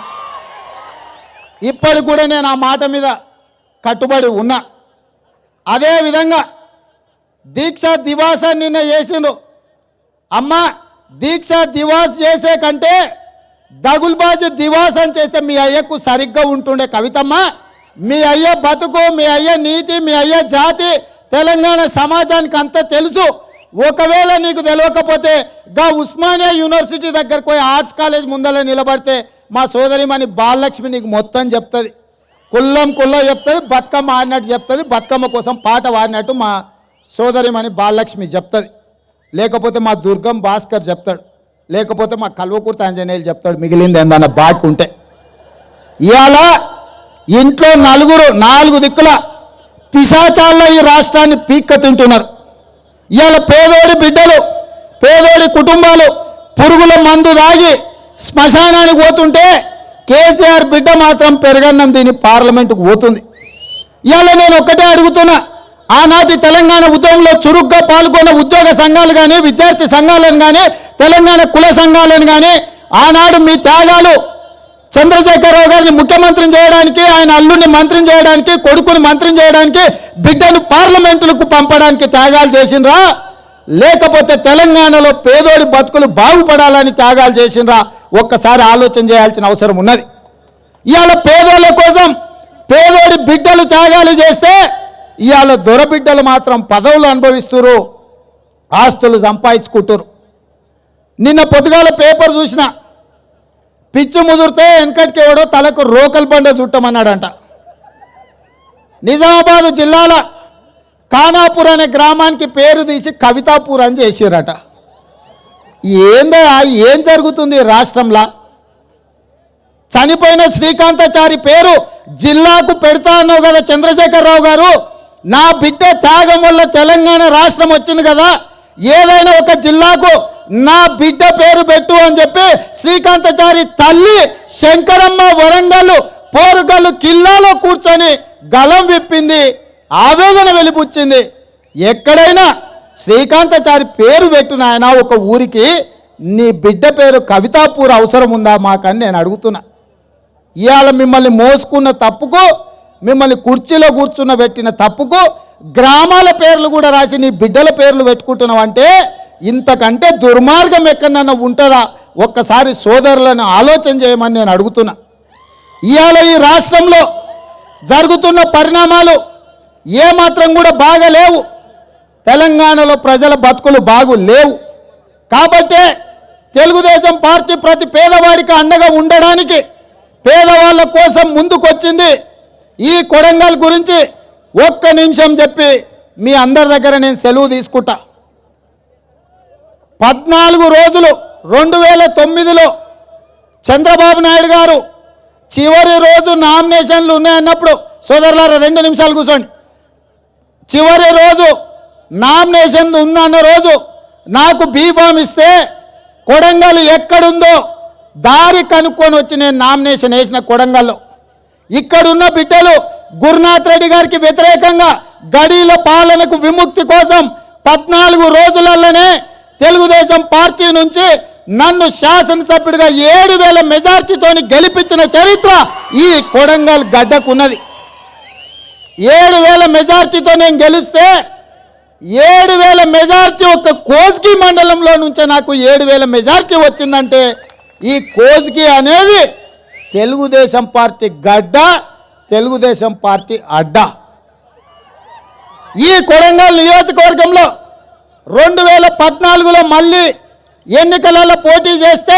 ఇప్పటికి కూడా నేను ఆ మాట మీద కట్టుబడి ఉన్నా. అదేవిధంగా దీక్ష దివాస్ అని నిన్న చేసిండు. అమ్మ, దీక్ష దివాస్ చేసే కంటే దగుల్బాజీ దివాస్ అని చేస్తే మీ అయ్యకు సరిగ్గా ఉంటుండే కవితమ్మ. మీ అయ్య బతుకు, మీ అయ్య నీతి, మీ అయ్య జాతి తెలంగాణ సమాజానికి అంతా తెలుసు. ఒకవేళ నీకు తెలియకపోతే గా ఉస్మానియా యూనివర్సిటీ దగ్గరకు పోయి ఆర్ట్స్ కాలేజ్ ముందర నిలబడితే మా సోదరిమణి బాలలక్ష్మి నీకు మొత్తం చెప్తుంది, కుల్లం చెప్తుంది, బతుకమ్మ ఆడినట్టు చెప్తుంది, బతుకమ్మ కోసం పాట పాడినట్టు మా సోదరిమణి బాలలక్ష్మి చెప్తుంది, లేకపోతే మా దుర్గం భాస్కర్ చెప్తాడు, లేకపోతే మా కల్వకుర్తి ఆంజనేయులు చెప్తాడు, మిగిలింది ఏందన్న బాకి ఉంటే. ఇవాళ ఇంట్లో 4 దిక్కుల పిశాచాల్లో ఈ రాష్ట్రాన్ని పీక్క తింటున్నారు. ఇవాళ పేదోడి బిడ్డలు, పేదోడి కుటుంబాలు పురుగుల మందు దాగి శ్మశానానికి పోతుంటే కేసీఆర్ బిడ్డ మాత్రం పెరగన్నం తిని పార్లమెంటుకు పోతుంది. ఇవాళ నేను ఒక్కటే అడుగుతున్నా, ఆనాటి తెలంగాణ ఉద్యమంలో చురుగ్గా పాల్గొన్న ఉద్యోగ సంఘాలు కానీ, విద్యార్థి సంఘాలను కానీ, తెలంగాణ కుల సంఘాలను కానీ, ఆనాడు మీ త్యాగాలు చంద్రశేఖరరావు గారిని ముఖ్యమంత్రిని చేయడానికి, ఆయన అల్లుడిని మంత్రిని చేయడానికి, కొడుకుని మంత్రిని చేయడానికి, బిడ్డను పార్లమెంటులకు పంపడానికి త్యాగాలు చేసిండ్రా, లేకపోతే తెలంగాణలో పేదోడి బతుకులు బాగుపడాలని త్యాగాలు చేసిండ్రా? ఒక్కసారి ఆలోచన చేయాల్సిన అవసరం ఉన్నది. ఇవాళ పేదోళ్ళ కోసం పేదోడి బిడ్డలు త్యాగాలు చేస్తే ఇవాళ దొరబిడ్డలు మాత్రం పదవులు అనుభవిస్తున్నారు, ఆస్తులు సంపాదించుకుంటారు. నిన్న పొద్దుగాల పేపర్ చూసిన, పిచ్చి ముదిరితే వెనకటికి ఎవడో తలకు రోకల్ బండ చుట్టమన్నాడంట. నిజామాబాద్ జిల్లాల ఖానాపూర్ అనే గ్రామానికి పేరు తీసి కవితాపూర్ అని చేసిరట. ఏందో ఏం జరుగుతుంది రాష్ట్రంలో? చనిపోయిన శ్రీకాంతాచారి పేరు జిల్లాకు పెడతా అన్నావు కదా చంద్రశేఖరరావు గారు. నా బిడ్డ త్యాగం వల్ల తెలంగాణ రాష్ట్రం వచ్చింది కదా, ఏదైనా ఒక జిల్లాకు నా బిడ్డ పేరు పెట్టు అని చెప్పి శ్రీకాంతాచారి తల్లి శంకరమ్మ వరంగల్ పోరుగల్లు కిల్లాలో కూర్చొని గలం విప్పింది, ఆవేదన వెలిపుచ్చింది. ఎక్కడైనా శ్రీకాంతాచారి పేరు పెట్టిన ఆయన ఒక ఊరికి, నీ బిడ్డ పేరు కవితాపూర్ అవసరం ఉందా మాకని నేను అడుగుతున్నా. ఇవాళ మిమ్మల్ని మోసుకున్న తప్పుకు, మిమ్మల్ని కుర్చీలో కూర్చున్న పెట్టిన తప్పుకు గ్రామాల పేర్లు కూడా రాసి నీ బిడ్డల పేర్లు పెట్టుకుంటున్నావు అంటే ఇంతకంటే దుర్మార్గం ఎక్కడన్నా ఉంటుందా? ఒక్కసారి సోదరులను ఆలోచన చేయమని నేను అడుగుతున్నా. ఇవాళ ఈ రాష్ట్రంలో జరుగుతున్న పరిణామాలు ఏమాత్రం కూడా బాగలేవు. తెలంగాణలో ప్రజల బతుకులు బాగులేవు. కాబట్టే తెలుగుదేశం పార్టీ ప్రతి పేదవాడికి అండగా ఉండడానికి పేదవాళ్ళ కోసం ముందుకొచ్చింది. ఈ కొడంగల్ గురించి ఒక్క నిమిషం చెప్పి మీ అందరి దగ్గర నేను సెలవు తీసుకుంటా. 14 రోజులు 2009లో చంద్రబాబు నాయుడు గారు చివరి రోజు నామినేషన్లు ఉన్నాయన్నప్పుడు, సోదరులారా 2 నిమిషాలు కూర్చోండి, చివరి రోజు నామినేషన్ ఉందన్న రోజు నాకు బీఫామ్ ఇస్తే కొడంగల్ ఎక్కడుందో దారి కనుక్కొని వచ్చి నేను నామినేషన్ వేసిన కొడంగల్లో. ఇక్కడున్న బిడ్డలు గురునాథ్ రెడ్డి గారికి వ్యతిరేకంగా గడీల పాలనకు విముక్తి కోసం 14 రోజులలోనే తెలుగుదేశం పార్టీ నుంచి నన్ను శాసనసభ్యుడిగా 7,000 మెజార్టీతోని గెలిపించిన చరిత్ర ఈ కొడంగల్ గడ్డకున్నది. 7,000 మెజార్టీతో నేను గెలిస్తే 7,000 మెజార్టీ ఒక్క కోస్గి మండలంలో నుంచే నాకు 7,000 మెజార్టీ వచ్చిందంటే ఈ కోస్గి అనేది తెలుగుదేశం పార్టీ గడ్డ, తెలుగుదేశం పార్టీ అడ్డ. ఈ కొడంగల్ నియోజకవర్గంలో 2014లో మళ్ళీ ఎన్నికలలో పోటీ చేస్తే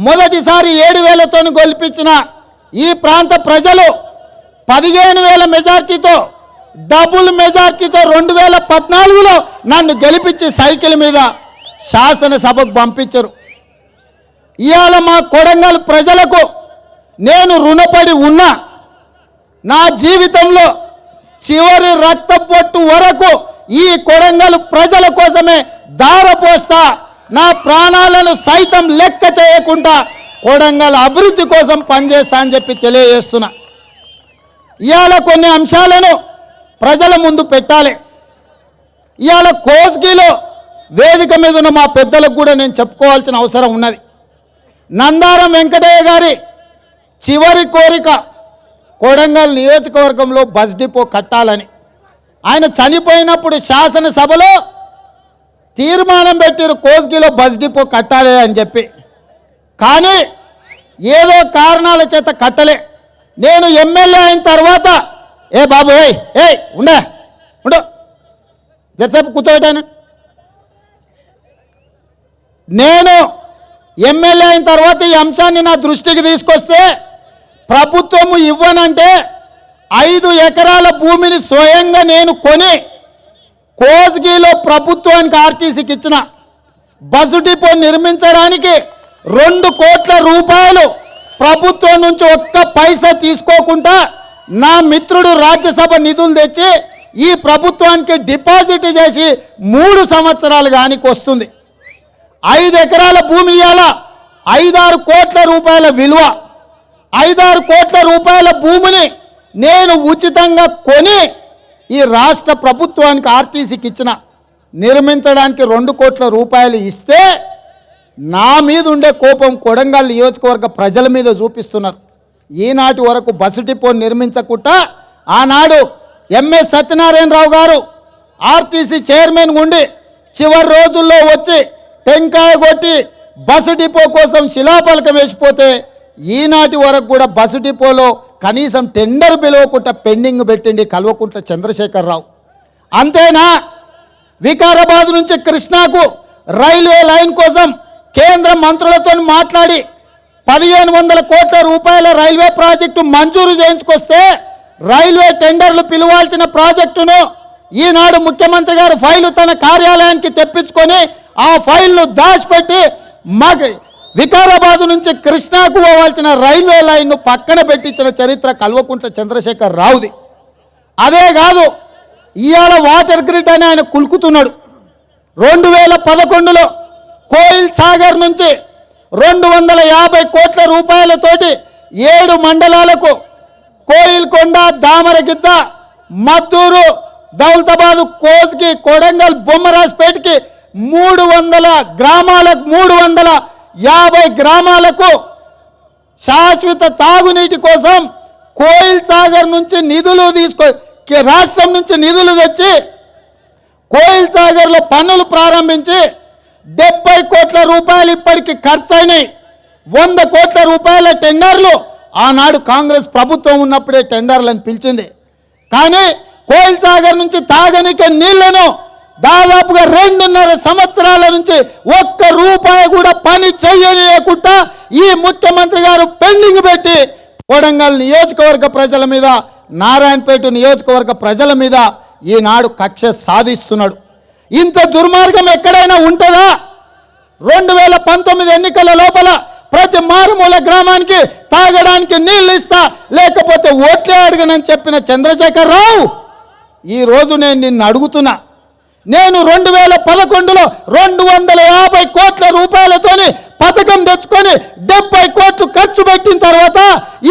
మొదటిసారి 7,000తో గెలిపించిన ఈ ప్రాంత ప్రజలు 15,000 మెజార్టీతో, డబుల్ మెజార్టీతో 2014లో నన్ను గెలిపించి సైకిల్ మీద శాసనసభకు పంపించరు. ఇవాళ మా కొడంగల్ ప్రజలకు నేను రుణపడి ఉన్నా. నా జీవితంలో చివరి రక్త పొట్టు వరకు ఈ కొడంగల్ ప్రజల కోసమే దారపోస్తా. నా ప్రాణాలను సైతం లెక్క చేయకుండా కొడంగల్ అభివృద్ధి కోసం పనిచేస్తా అని చెప్పి తెలియజేస్తున్నా. ఇవాళ కొన్ని అంశాలను ప్రజల ముందు పెట్టాలి. ఇవాళ కోస్గిలో వేదిక మీద ఉన్న మా పెద్దలకు కూడా నేను చెప్పుకోవాల్సిన అవసరం ఉన్నది. నందారం వెంకటయ్య గారి చివరి కోరిక కొడంగల్ నియోజకవర్గంలో బస్ డిపో కట్టాలని. ఆయన చనిపోయినప్పుడు శాసనసభలో తీర్మానం పెట్టారు కోస్గిలో బస్ డిపో కట్టాలి అని చెప్పి. కానీ ఏదో కారణాల చేత కట్టలే. నేను ఎమ్మెల్యే అయిన తర్వాత ఏ బాబు ఉండే జరసేపు కూర్చోబెట్టాను. నేను ఎమ్మెల్యే అయిన తర్వాత ఈ అంశాన్ని నా దృష్టికి తీసుకొస్తే ప్రభుత్వము ఇవ్వనంటే 5 ఎకరాల భూమిని స్వయంగా నేను కొని కోస్గిలో ప్రభుత్వానికి ఆర్టీసీకి ఇచ్చిన. బస్సు డిపో నిర్మించడానికి 2 కోట్ల రూపాయలు ప్రభుత్వం నుంచి ఒక్క పైసా తీసుకోకుండా నా మిత్రుడు రాజ్యసభ నిధులు తెచ్చి ఈ ప్రభుత్వానికి డిపాజిట్ చేసి 3 సంవత్సరాలు గానికి వస్తుంది. 5 ఎకరాల భూమి ఇయ్యాల 5-6 కోట్ల రూపాయల విలువ. 5-6 కోట్ల రూపాయల భూమిని నేను ఉచితంగా కొని ఈ రాష్ట్ర ప్రభుత్వానికి ఆర్టీసీకి ఇచ్చిన. నిర్మించడానికి 2 కోట్ల రూపాయలు ఇస్తే నా మీద ఉండే కోపం కొడంగల్ నియోజకవర్గ ప్రజల మీద చూపిస్తున్నారు. ఈనాటి వరకు బస్సు డిపో నిర్మించకుండా ఆనాడు ఎంఎస్ సత్యనారాయణరావు గారు ఆర్టీసీ చైర్మన్ ఉండి చివరి రోజుల్లో వచ్చి టెంకాయ కొట్టి బస్సు డిపో కోసం శిలాఫలకం వేసిపోతే ఈనాటి వరకు కూడా బస్సు డిపోలో కనీసం టెండర్ పిలవకుండా పెండింగ్ పెట్టిండి కల్వకుంట్ల చంద్రశేఖరరావు. అంతేనా, వికారాబాద్ నుంచి కృష్ణాకు రైల్వే లైన్ కోసం కేంద్ర మంత్రులతో మాట్లాడి 1,500 కోట్ల రూపాయల రైల్వే ప్రాజెక్టు మంజూరు చేయించుకొస్తే రైల్వే టెండర్లు పిలవాల్సిన ప్రాజెక్టును ఈనాడు ముఖ్యమంత్రి గారు ఫైలు తన కార్యాలయానికి తెప్పించుకొని ఆ ఫైల్ను దాచిపెట్టి వికారాబాద్ నుంచి కృష్ణాకు పోవాల్సిన రైల్వే లైన్ను పక్కన పెట్టించిన చరిత్ర కల్వకుంట్ల చంద్రశేఖర్ రావుది. అదే కాదు, ఇవాళ వాటర్ గ్రిడ్ అని ఆయన కులుకుతున్నాడు. 2011లో కోయిల్ సాగర్ నుంచి 250 కోట్ల రూపాయలతోటి 7 మండలాలకు కోయిల్కొండ, దామరగిద్ద, మద్దూరు, దౌలతాబాదు, కోస్గి, కొడంగల్, బొమ్మరాజ్పేటకి 300 గ్రామాలకు 350 గ్రామాలకు శాశ్వత తాగునీటి కోసం కోయిల్ సాగర్ నుంచి నిధులు రాష్ట్రం నుంచి నిధులు తెచ్చి కోయిల్ సాగర్లో పనులు ప్రారంభించి 70 కోట్ల రూపాయలు ఇప్పటికి ఖర్చు అయినాయి. 100 కోట్ల రూపాయల టెండర్లు ఆనాడు కాంగ్రెస్ ప్రభుత్వం ఉన్నప్పుడే టెండర్లను పిలిచింది. కానీ కోయిల్ సాగర్ నుంచి తాగనికే నీళ్లను దాదాపుగా 2.5 సంవత్సరాల నుంచి ఒక్క రూపాయి కూడా పని చెయ్యనీయకుండా ఈ ముఖ్యమంత్రి గారు పెండింగ్ పెట్టి కొడంగల్ నియోజకవర్గ ప్రజల మీద, నారాయణపేట నియోజకవర్గ ప్రజల మీద ఈనాడు కక్ష సాధిస్తున్నాడు. ఇంత దుర్మార్గం ఎక్కడైనా ఉంటుందా? 2019 ఎన్నికల లోపల ప్రతి మారుమూల గ్రామానికి తాగడానికి నీళ్ళు ఇస్తా, లేకపోతే ఓట్లే అడగనని చెప్పిన చంద్రశేఖర్ రావు ఈరోజు నేను నిన్ను అడుగుతున్నా. నేను 2011లో 250 కోట్ల రూపాయలతోని పథకం తెచ్చుకొని 70 కోట్లు ఖర్చు పెట్టిన తర్వాత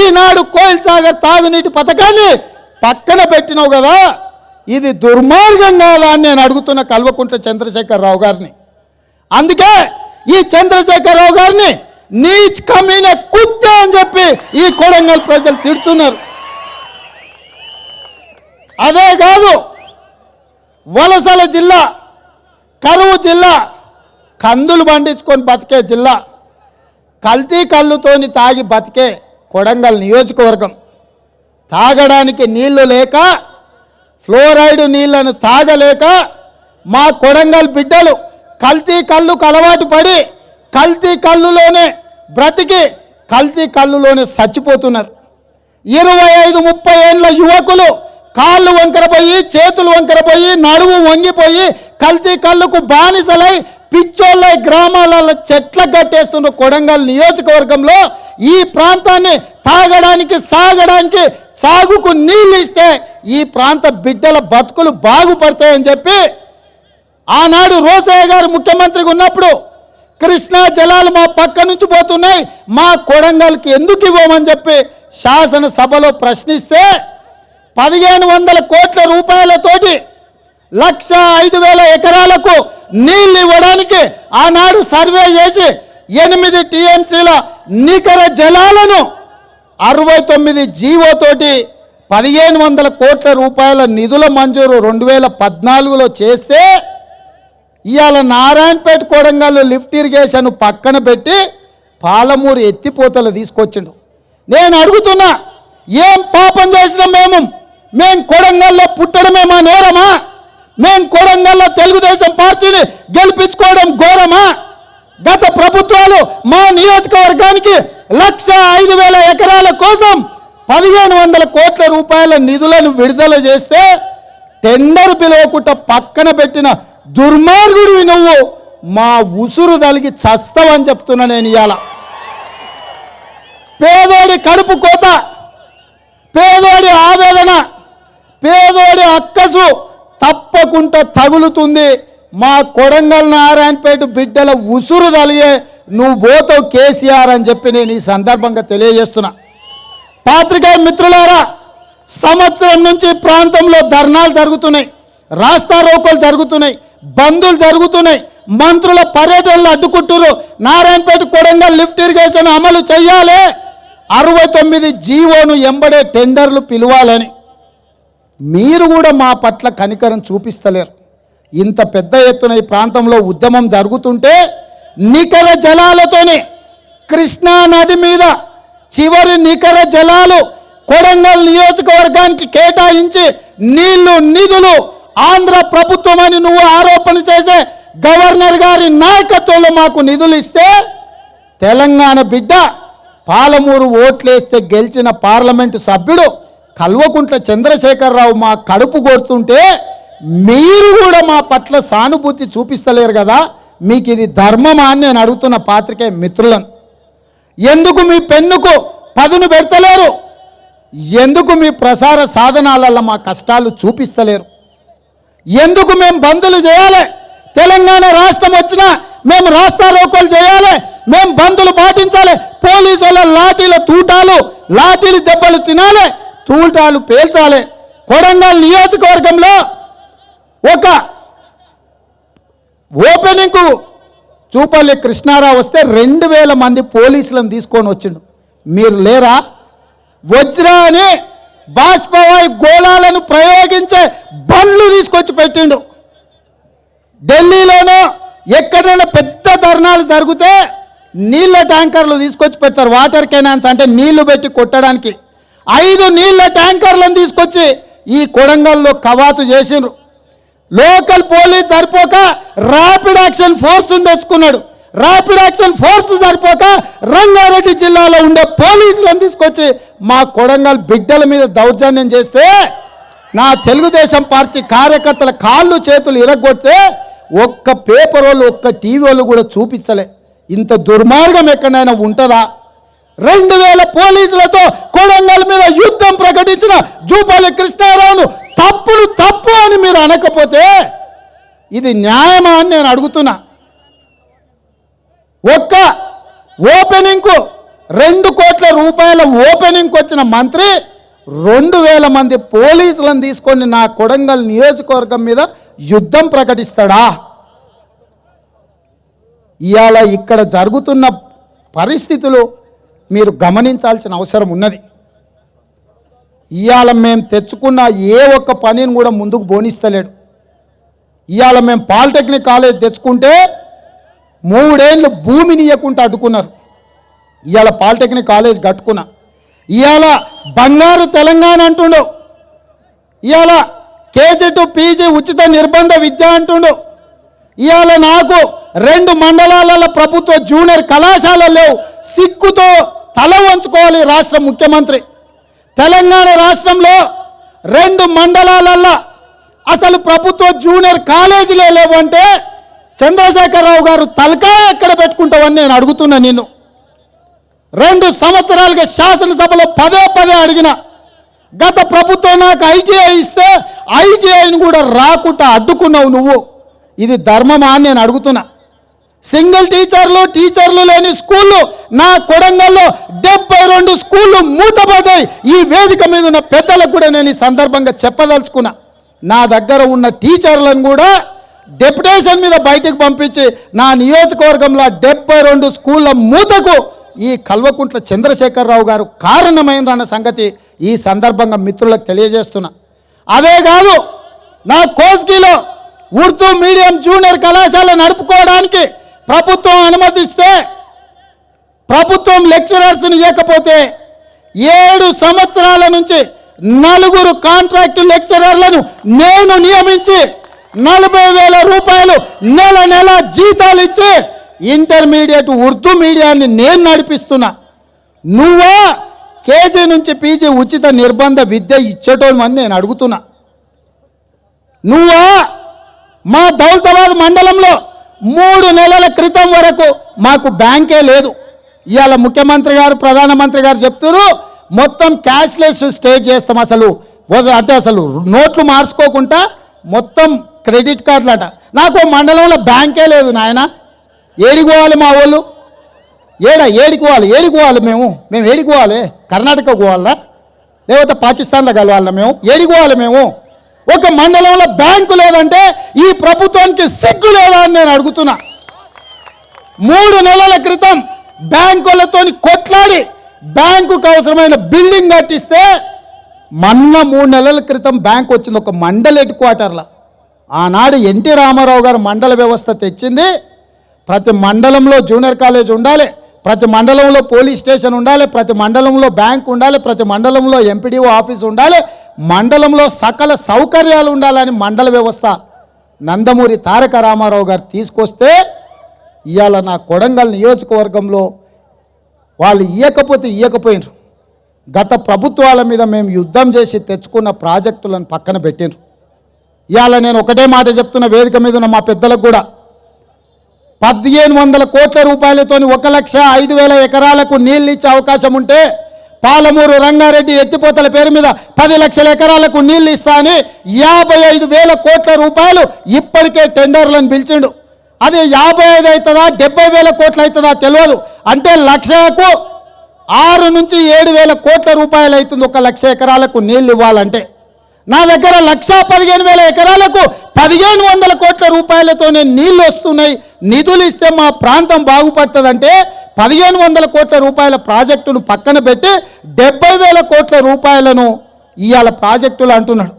ఈనాడు కోయిల్ సాగర్ తాగునీటి పథకాన్ని పక్కన పెట్టినావు కదా, ఇది దుర్మార్గం కాదా అని నేను అడుగుతున్న కల్వకుంట్ల చంద్రశేఖర్ రావు గారిని. అందుకే ఈ చంద్రశేఖర్ రావు గారిని నీచ్ కమీనే కుత్తే అని చెప్పి ఈ కొడంగల్ ప్రజలు తిడుతున్నారు. అదే కాదు, వలసల జిల్లా, కరువు జిల్లా, కందులు పండించుకొని బతికే జిల్లా, కల్తీ కళ్ళుతోని తాగి బతికే కొడంగల్ నియోజకవర్గం, తాగడానికి నీళ్లు లేక, ఫ్లోరైడ్ నీళ్లను తాగలేక మా కొడంగల్ బిడ్డలు కల్తీ కళ్ళుకు అలవాటు పడి కల్తీ కళ్ళులోనే బ్రతికి కల్తీ కళ్ళులోనే చచ్చిపోతున్నారు. 25-30 ఏళ్ళ యువకులు కాళ్ళు వంకరపోయి, చేతులు వంకరపోయి, నడుము వంగిపోయి కల్తీ కళ్ళుకు బానిసలై పిచ్చోళ్ళై గ్రామాలలో చెట్ల కట్టేస్తున్న కొడంగల్ నియోజకవర్గంలో ఈ ప్రాంతాన్ని తాగడానికి, సాగడానికి, సాగుకు నీళ్ళు ఇస్తే ఈ ప్రాంత బిడ్డల బతుకులు బాగుపడతాయని చెప్పి ఆనాడు రోసయ్య గారు ముఖ్యమంత్రిగా ఉన్నప్పుడు కృష్ణా జలాలు మా పక్క నుంచి పోతున్నాయి, మా కొడంగల్కి ఎందుకు ఇవ్వమని చెప్పి శాసనసభలో ప్రశ్నిస్తే 1500 కోట్ల రూపాయలతోటి 1,05,000 ఎకరాలకు నీళ్ళు ఇవ్వడానికి ఆనాడు సర్వే చేసి 8 టీఎంసీల నికర జలాలను 69 జీవోతోటి 1500 కోట్ల రూపాయల నిధుల మంజూరు 2014లో చేస్తే ఇవాళ నారాయణపేట కొడంగల్ లిఫ్ట్ ఇరిగేషన్ పక్కన పెట్టి పాలమూరు ఎత్తిపోతలు తీసుకొచ్చిండు. నేను అడుగుతున్నా, ఏం పాపం చేసినాం మేము కొడంగల్లో పుట్టడమే మా నేరమా? మేము కొడంగల్లో తెలుగుదేశం పార్టీని గెలిపించుకోవడం ఘోరమా? గత ప్రభుత్వాలు మా నియోజకవర్గానికి 1,05,000 ఎకరాల కోసం 1500 కోట్ల రూపాయల నిధులను విడుదల చేస్తే టెండర్ పిలవకుండా పక్కన పెట్టిన దుర్మార్గుడివి నువ్వు. మా ఉసురు తలిగి చస్తావని చెప్తున్నా నేను. ఇవాళ పేదోడి కడుపు కోత, పేదోడి ఆవేదన, పేదోడి అక్కసు తప్పకుండా తగులుతుంది. మా కొడంగల్ నారాయణపేట బిడ్డల ఉసురు తలిగే నువ్వు పోతావు కేసీఆర్ అని చెప్పి నేను ఈ సందర్భంగా తెలియజేస్తున్నా. పాత్రికేయ మిత్రులారా, సంవత్సరం నుంచి ప్రాంతంలో ధర్నాలు జరుగుతున్నాయి, రాస్తా రోకోలు జరుగుతున్నాయి, బందులు జరుగుతున్నాయి, మంత్రుల పర్యటనలు అడ్డుకుంటున్నారు. నారాయణపేట కొడంగల్ లిఫ్ట్ ఇరిగేషన్ అమలు చేయాలి, 69 జీవోను ఎంబడే టెండర్లు పిలవాలని. మీరు కూడా మా పట్ల కనికరం చూపిస్తలేరు. ఇంత పెద్ద ఎత్తున ఈ ప్రాంతంలో ఉద్యమం జరుగుతుంటే నికర జలాలతోనే కృష్ణా నది మీద చివరి నికర జలాలు కొడంగల్ నియోజకవర్గానికి కేటాయించి నీళ్లు, నిధులు ఆంధ్ర ప్రభుత్వం అని నువ్వు ఆరోపణ చేసే గవర్నర్ గారి నాయకత్వంలో మాకు నిధులు ఇస్తే తెలంగాణ బిడ్డ పాలమూరు ఓట్లేస్తే గెలిచిన పార్లమెంటు సభ్యుడు కల్వకుంట్ల చంద్రశేఖర్ రావు మా కడుపు కొడుతుంటే మీరు కూడా మా పట్ల సానుభూతి చూపిస్తలేరు కదా. మీకు ఇది ధర్మమా అని నేను అడుగుతున్న పాత్రికేయ మిత్రులను. ఎందుకు మీ పెన్నుకు పదును పెడతలేరు? ఎందుకు మీ ప్రసార సాధనాలలో మా కష్టాలు చూపిస్తలేరు? ఎందుకు మేము బందులు చేయాలి? తెలంగాణ రాష్ట్రం వచ్చినా మేము రాస్తా రోకోలు చేయాలి, మేము బందులు పాటించాలి, పోలీసుల లాఠీల తూటాలు, లాఠీలు దెబ్బలు తినాలి, తూటాలు పేల్చాలి. కొడంగల్ నియోజకవర్గంలో ఒక ఓపెనింగ్కు చూపల్లి కృష్ణారావు వస్తే 2000 మంది పోలీసులను తీసుకొని వచ్చిండు. మీరు లేరా? వజ్రా అని బాష్పవాయు గోళాలను ప్రయోగించే బండ్లు తీసుకొచ్చి పెట్టిండు. ఢిల్లీలోనూ ఎక్కడైనా పెద్ద ధర్నాలు జరిగితే నీళ్ళ ట్యాంకర్లు తీసుకొచ్చి పెడతారు. వాటర్ కెనాన్స్ అంటే నీళ్లు పెట్టి కొట్టడానికి 5 నీళ్ళ ట్యాంకర్లను తీసుకొచ్చి ఈ కొడంగల్లో కవాతు చేసిండ్రు. లోకల్ పోలీస్ సరిపోక ర్యాపిడ్ యాక్షన్ ఫోర్స్ని తెచ్చుకున్నాడు. ర్యాపిడ్ యాక్షన్ ఫోర్స్ సరిపోక రంగారెడ్డి జిల్లాలో ఉండే పోలీసులను తీసుకొచ్చి మా కొడంగల్ బిడ్డల మీద దౌర్జన్యం చేస్తే నా తెలుగుదేశం పార్టీ కార్యకర్తల కాళ్ళు చేతులు ఇరగొడితే ఒక్క పేపర్ వాళ్ళు ఒక్క టీవీ వాళ్ళు కూడా చూపించలే. ఇంత దుర్మార్గం ఎక్కడైనా ఉంటుందా? 2000 పోలీసులతో కొడంగల్ మీద యుద్ధం ప్రకటించిన జూపల్లి కృష్ణారావును తప్పు అని మీరు అనకపోతే ఇది న్యాయమా అని నేను అడుగుతున్నా. ఒక్క ఓపెనింగ్కు 2 కోట్ల రూపాయల ఓపెనింగ్కి వచ్చిన మంత్రి 2000 మంది పోలీసులను తీసుకొని నా కొడంగల్ నియోజకవర్గం మీద యుద్ధం ప్రకటిస్తాడా? ఇవాళ ఇక్కడ జరుగుతున్న పరిస్థితులు మీరు గమనించాల్సిన అవసరం ఉన్నది. ఇవాళ మేము తెచ్చుకున్న ఏ ఒక్క పనిని కూడా ముందుకు పోనిస్తలేడు. ఇవాళ మేము పాలిటెక్నిక్ కాలేజ్ తెచ్చుకుంటే 3 ఏళ్ళు భూమిని ఇవ్వకుండా అడ్డుకున్నారు. ఇవాళ పాలిటెక్నిక్ కాలేజ్ కట్టుకున్నా. ఇవాళ బంగారు తెలంగాణ అంటుండు. ఇవాళ కేజీ టు పీజీ ఉచిత నిర్బంధ విద్య అంటుండు. ఇవాళ నాకు 2 మండలాలలో ప్రభుత్వ జూనియర్ కళాశాలలు లేవు. సిగ్గుతో తల వంచుకోవాలి రాష్ట్ర ముఖ్యమంత్రి. తెలంగాణ రాష్ట్రంలో 2 మండలాలలో అసలు ప్రభుత్వ జూనియర్ కాలేజీలే లేవు అంటే చంద్రశేఖరరావు గారు తలకాయ ఎక్కడ పెట్టుకుంటావని నేను అడుగుతున్నా నిన్ను. 2 సంవత్సరాలుగా శాసనసభలో పదే అడిగిన. గత ప్రభుత్వం నాకు ఐటీఐ ఇస్తే ఐటీఐని కూడా రాకుండా అడ్డుకున్నావు నువ్వు. ఇది ధర్మమా అని నేను అడుగుతున్నా. సింగిల్ టీచర్లు లేని స్కూళ్ళు నా కొడంగల్లో 72 స్కూళ్ళు మూతపడ్డాయి. ఈ వేదిక మీద ఉన్న పెద్దలకు కూడా నేను ఈ సందర్భంగా చెప్పదలుచుకున్నా. నా దగ్గర ఉన్న టీచర్లను కూడా డెప్యుటేషన్ మీద బయటకు పంపించి నా నియోజకవర్గంలో 72 స్కూళ్ళ మూతకు ఈ కల్వకుంట్ల చంద్రశేఖరరావు గారు కారణమైనన్న సంగతి ఈ సందర్భంగా మిత్రులకు తెలియజేస్తున్నా. అదే కాదు, నా కోస్గిలో ఉర్దూ మీడియం జూనియర్ కళాశాల నడుపుకోవడానికి ప్రభుత్వం అనుమతిస్తే ప్రభుత్వం లెక్చరర్స్ని ఇవ్వకపోతే 7 సంవత్సరాల నుంచి 4 కాంట్రాక్టు లెక్చరర్లను నేను నియమించి 40,000 రూపాయలు నెల జీతాలు ఇచ్చి ఇంటర్మీడియట్ ఉర్దూ మీడియాన్ని నేను నడిపిస్తున్నా. నువ్వా కేజీ నుంచి పీజీ ఉచిత నిర్బంధ విద్య ఇచ్చేటోని అని నేను అడుగుతున్నా. నువ్వా మా దౌలతాబాద్ మండలంలో 3 నెలల క్రితం వరకు మాకు బ్యాంకే లేదు. ఇవాళ ముఖ్యమంత్రి గారు ప్రధానమంత్రి గారు చెప్తున్నారు మొత్తం క్యాష్లెస్ స్టేట్ చేస్తాం. అసలు నోట్లు మార్చుకోకుండా మొత్తం క్రెడిట్ కార్డులు అట. నాకు మండలంలో బ్యాంకే లేదు నాయన. ఏడికి పోవాలి మా వాళ్ళు? ఏడికి పోవాలి మేము ఏడికి పోవాలి? కర్ణాటక పోవాలా లేకపోతే పాకిస్తాన్లో కలవాలా? ఏడికి పోవాలి మేము? ఒక మండలంలో బ్యాంకు లేదంటే ఈ ప్రభుత్వానికి సిగ్గు లేదా అని నేను అడుగుతున్నా. 3 నెలల క్రితం బ్యాంకులతో కొట్లాడి బ్యాంకుకు అవసరమైన బిల్డింగ్ కట్టిస్తే మొన్న 3 నెలల క్రితం బ్యాంక్ వచ్చింది ఒక మండల హెడ్ క్వార్టర్లో. ఆనాడు ఎన్టీ రామారావు గారు మండల వ్యవస్థ తెచ్చింది. ప్రతి మండలంలో జూనియర్ కాలేజ్ ఉండాలి, ప్రతి మండలంలో పోలీస్ స్టేషన్ ఉండాలి, ప్రతి మండలంలో బ్యాంక్ ఉండాలి, ప్రతి మండలంలో ఎంపీడీఓ ఆఫీస్ ఉండాలి, మండలంలో సకల సౌకర్యాలు ఉండాలని మండల వ్యవస్థ నందమూరి తారక రామారావు గారు తీసుకొస్తే ఇవాళ నా కొడంగల్ నియోజకవర్గంలో వాళ్ళు ఇవ్వకపోయినారు. గత ప్రభుత్వాల మీద మేము యుద్ధం చేసి తెచ్చుకున్న ప్రాజెక్టులను పక్కన పెట్టినారు. ఇవాళ నేను ఒకటే మాట చెప్తున్న వేదిక మీద ఉన్న మా పెద్దలకు కూడా 1500 కోట్ల రూపాయలతో 1,05,000 ఎకరాలకు నీళ్ళు ఇచ్చే అవకాశం ఉంటే పాలమూరు రంగారెడ్డి ఎత్తిపోతల పేరు మీద 10 లక్షల ఎకరాలకు నీళ్ళు ఇస్తా అని 55,000 కోట్ల రూపాయలు ఇప్పటికే టెండర్లను పిలిచిండు. అది 55 అవుతుందా 70,000 కోట్లు అవుతుందా తెలియదు. అంటే లక్షకు 6 నుంచి 7,000 కోట్ల రూపాయలు అవుతుంది 1 లక్ష ఎకరాలకు నీళ్ళు ఇవ్వాలంటే. నా దగ్గర 1,15,000 ఎకరాలకు 1,500 కోట్ల రూపాయలతోనే నీళ్ళు వస్తున్నాయి. నిధులు ఇస్తే మా ప్రాంతం బాగుపడుతుందంటే 1,500 కోట్ల రూపాయల ప్రాజెక్టును పక్కన పెట్టి 70,000 కోట్ల రూపాయలను ఇవాళ ప్రాజెక్టులు అంటున్నాడు.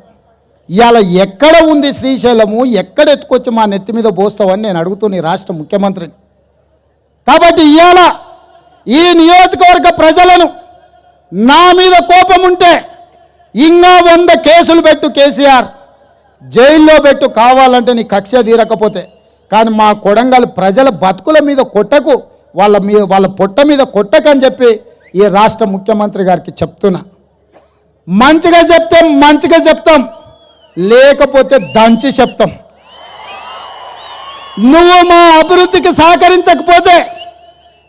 ఇవాళ ఎక్కడ ఉంది శ్రీశైలము? ఎక్కడ ఎత్తుకొచ్చి మా నెత్తి మీద పోస్తావని నేను అడుగుతున్నా రాష్ట్ర ముఖ్యమంత్రిని. కాబట్టి ఇవాళ ఈ నియోజకవర్గ ప్రజలను నా మీద కోపం ఉంటే ఇంకా 100 కేసులు పెట్టు కేసీఆర్, జైల్లో పెట్టు కావాలంటే నీ కక్ష తీరకపోతే. కానీ మా కొడంగల్ ప్రజల బతుకుల మీద కొట్టకు, వాళ్ళ పొట్ట మీద కొట్టకని చెప్పి ఈ రాష్ట్ర ముఖ్యమంత్రి గారికి చెప్తున్నా. మంచిగా చెప్తే మంచిగా చెప్తాం, లేకపోతే దంచి చెప్తాం. నువ్వు మా అభివృద్ధికి సహకరించకపోతే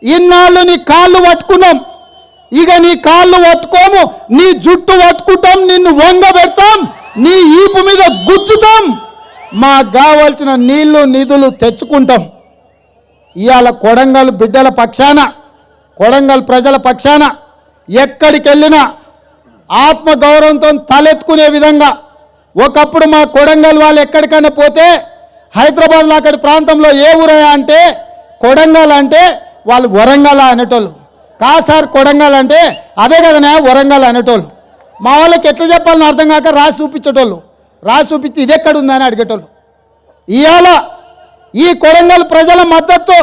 ఇన్నాళ్ళు నీ కాళ్ళు పట్టుకున్నాం, ఇక నీ కాళ్ళు పట్టుకోము, నీ జుట్టు పట్టుకుంటాం, నిన్ను వంగబెడతాం, నీ ఈపు మీద గుద్దుతాం, మాకు కావాల్సిన నీళ్లు నిధులు తెచ్చుకుంటాం. ఇవాళ కొడంగల్ బిడ్డల పక్షాన, కొడంగల్ ప్రజల పక్షాన ఎక్కడికి వెళ్ళినా ఆత్మగౌరవంతో తలెత్తుకునే విధంగా, ఒకప్పుడు మా కొడంగల్ వాళ్ళు ఎక్కడికైనా పోతే హైదరాబాద్లో అక్కడి ప్రాంతంలో ఏ ఊరయ్యా అంటే కొడంగల్ అంటే వాళ్ళు వరంగల్ అనేటోళ్ళు. సార్ కొడంగల్ అంటే అదే కదనే వరంగల్ అనేటోళ్ళు. మా వాళ్ళకి ఎట్లా చెప్పాలని అర్థం కాక రాసి చూపించేటోళ్ళు, రాసి చూపించి ఇది ఎక్కడ ఉందని అడిగేటోళ్ళు. ఇవాళ ఈ కొడంగల్ ప్రజల మద్దతు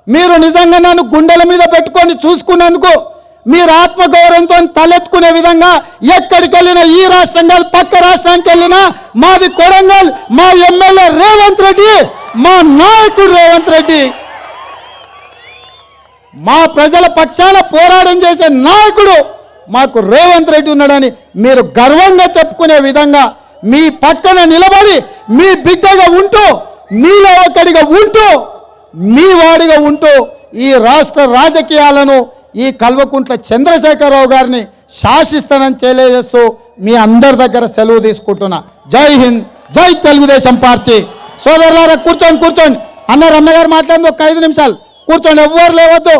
మీరు నిజంగా నన్ను గుండెల మీద పెట్టుకొని చూసుకున్నందుకు, మీరు ఆత్మగౌరవంతో తలెత్తుకునే విధంగా ఎక్కడికి వెళ్ళినా, ఈ రాష్ట్రం కాదు పక్క రాష్ట్రానికి వెళ్ళినా మాది కొడంగల్, మా ఎమ్మెల్యే రేవంత్ రెడ్డి, మా నాయకుడు రేవంత్ రెడ్డి, మా ప్రజల పక్షాన పోరాటం చేసే నాయకుడు మాకు రేవంత్ రెడ్డి ఉన్నాడని మీరు గర్వంగా చెప్పుకునే విధంగా మీ పక్కన నిలబడి, మీ బిడ్డగా ఉంటూ, మీలో ఒకడిగా ఉంటూ, మీ వాడిగా ఉంటూ ఈ రాష్ట్ర రాజకీయాలను ఈ కల్వకుంట్ల చంద్రశేఖరరావు గారిని శాసిస్తానని తెలియజేస్తూ మీ అందరి దగ్గర సెలవు తీసుకుంటున్నా. జై హింద్, జై తెలుగుదేశం పార్టీ. సోదరులారా కూర్చోండి. అన్నారు అన్నగారు మాట్లాడింది ఒక 5 నిమిషాలు కూర్చోండి, ఎవ్వరు లేవద్దు.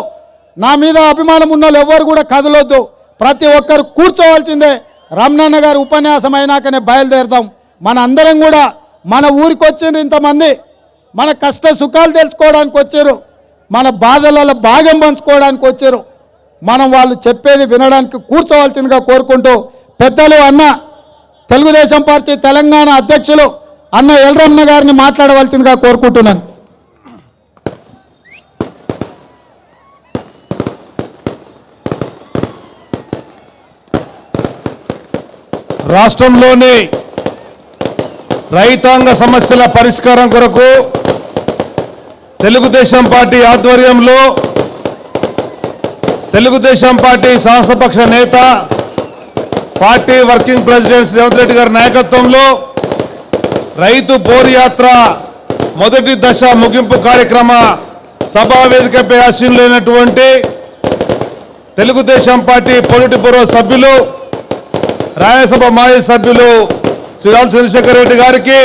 నా మీద అభిమానం ఉన్న వాళ్ళు ఎవ్వరు కూడా కదలొద్దు, ప్రతి ఒక్కరు కూర్చోవాల్సిందే. రమణన్న గారు ఉపన్యాసం అయినాకనే బయలుదేరుతాం. మన అందరం కూడా మన ఊరికి వచ్చిండ్రు ఇంతమంది, మన కష్ట సుఖాలు తెలుసుకోవడానికి వచ్చారు, మన బాధలలో భాగం పంచుకోవడానికి వచ్చారు. మనం వాళ్ళు చెప్పేది వినడానికి కూర్చోవాల్సిందిగా కోరుకుంటూ, పెద్దలు అన్న తెలుగుదేశం పార్టీ తెలంగాణ అధ్యక్షులు అన్న ఎల్రమణ గారిని మాట్లాడవలసిందిగా కోరుకుంటున్నాను. రాష్ట్రంలోని రైతాంగ సమస్యల పరిష్కారం కొరకు తెలుగుదేశం పార్టీ ఆధ్వర్యంలో తెలుగుదేశం పార్టీ శాసనపక్ష నేత party working president Revanth Reddy గారి నాయకత్వంలో రైతు పోరుయాత్ర మొదటి దశ ముగింపు కార్యక్రమ సభా వేదికపై ఆశీనులైనటువంటి తెలుగుదేశం పార్టీ పొలిట్ బ్యూరో సభ్యులు, రాజ్యసభ మాజీ సభ్యులు శ్రీ రామ్ చంద్రశేఖర్ రెడ్డి గారికి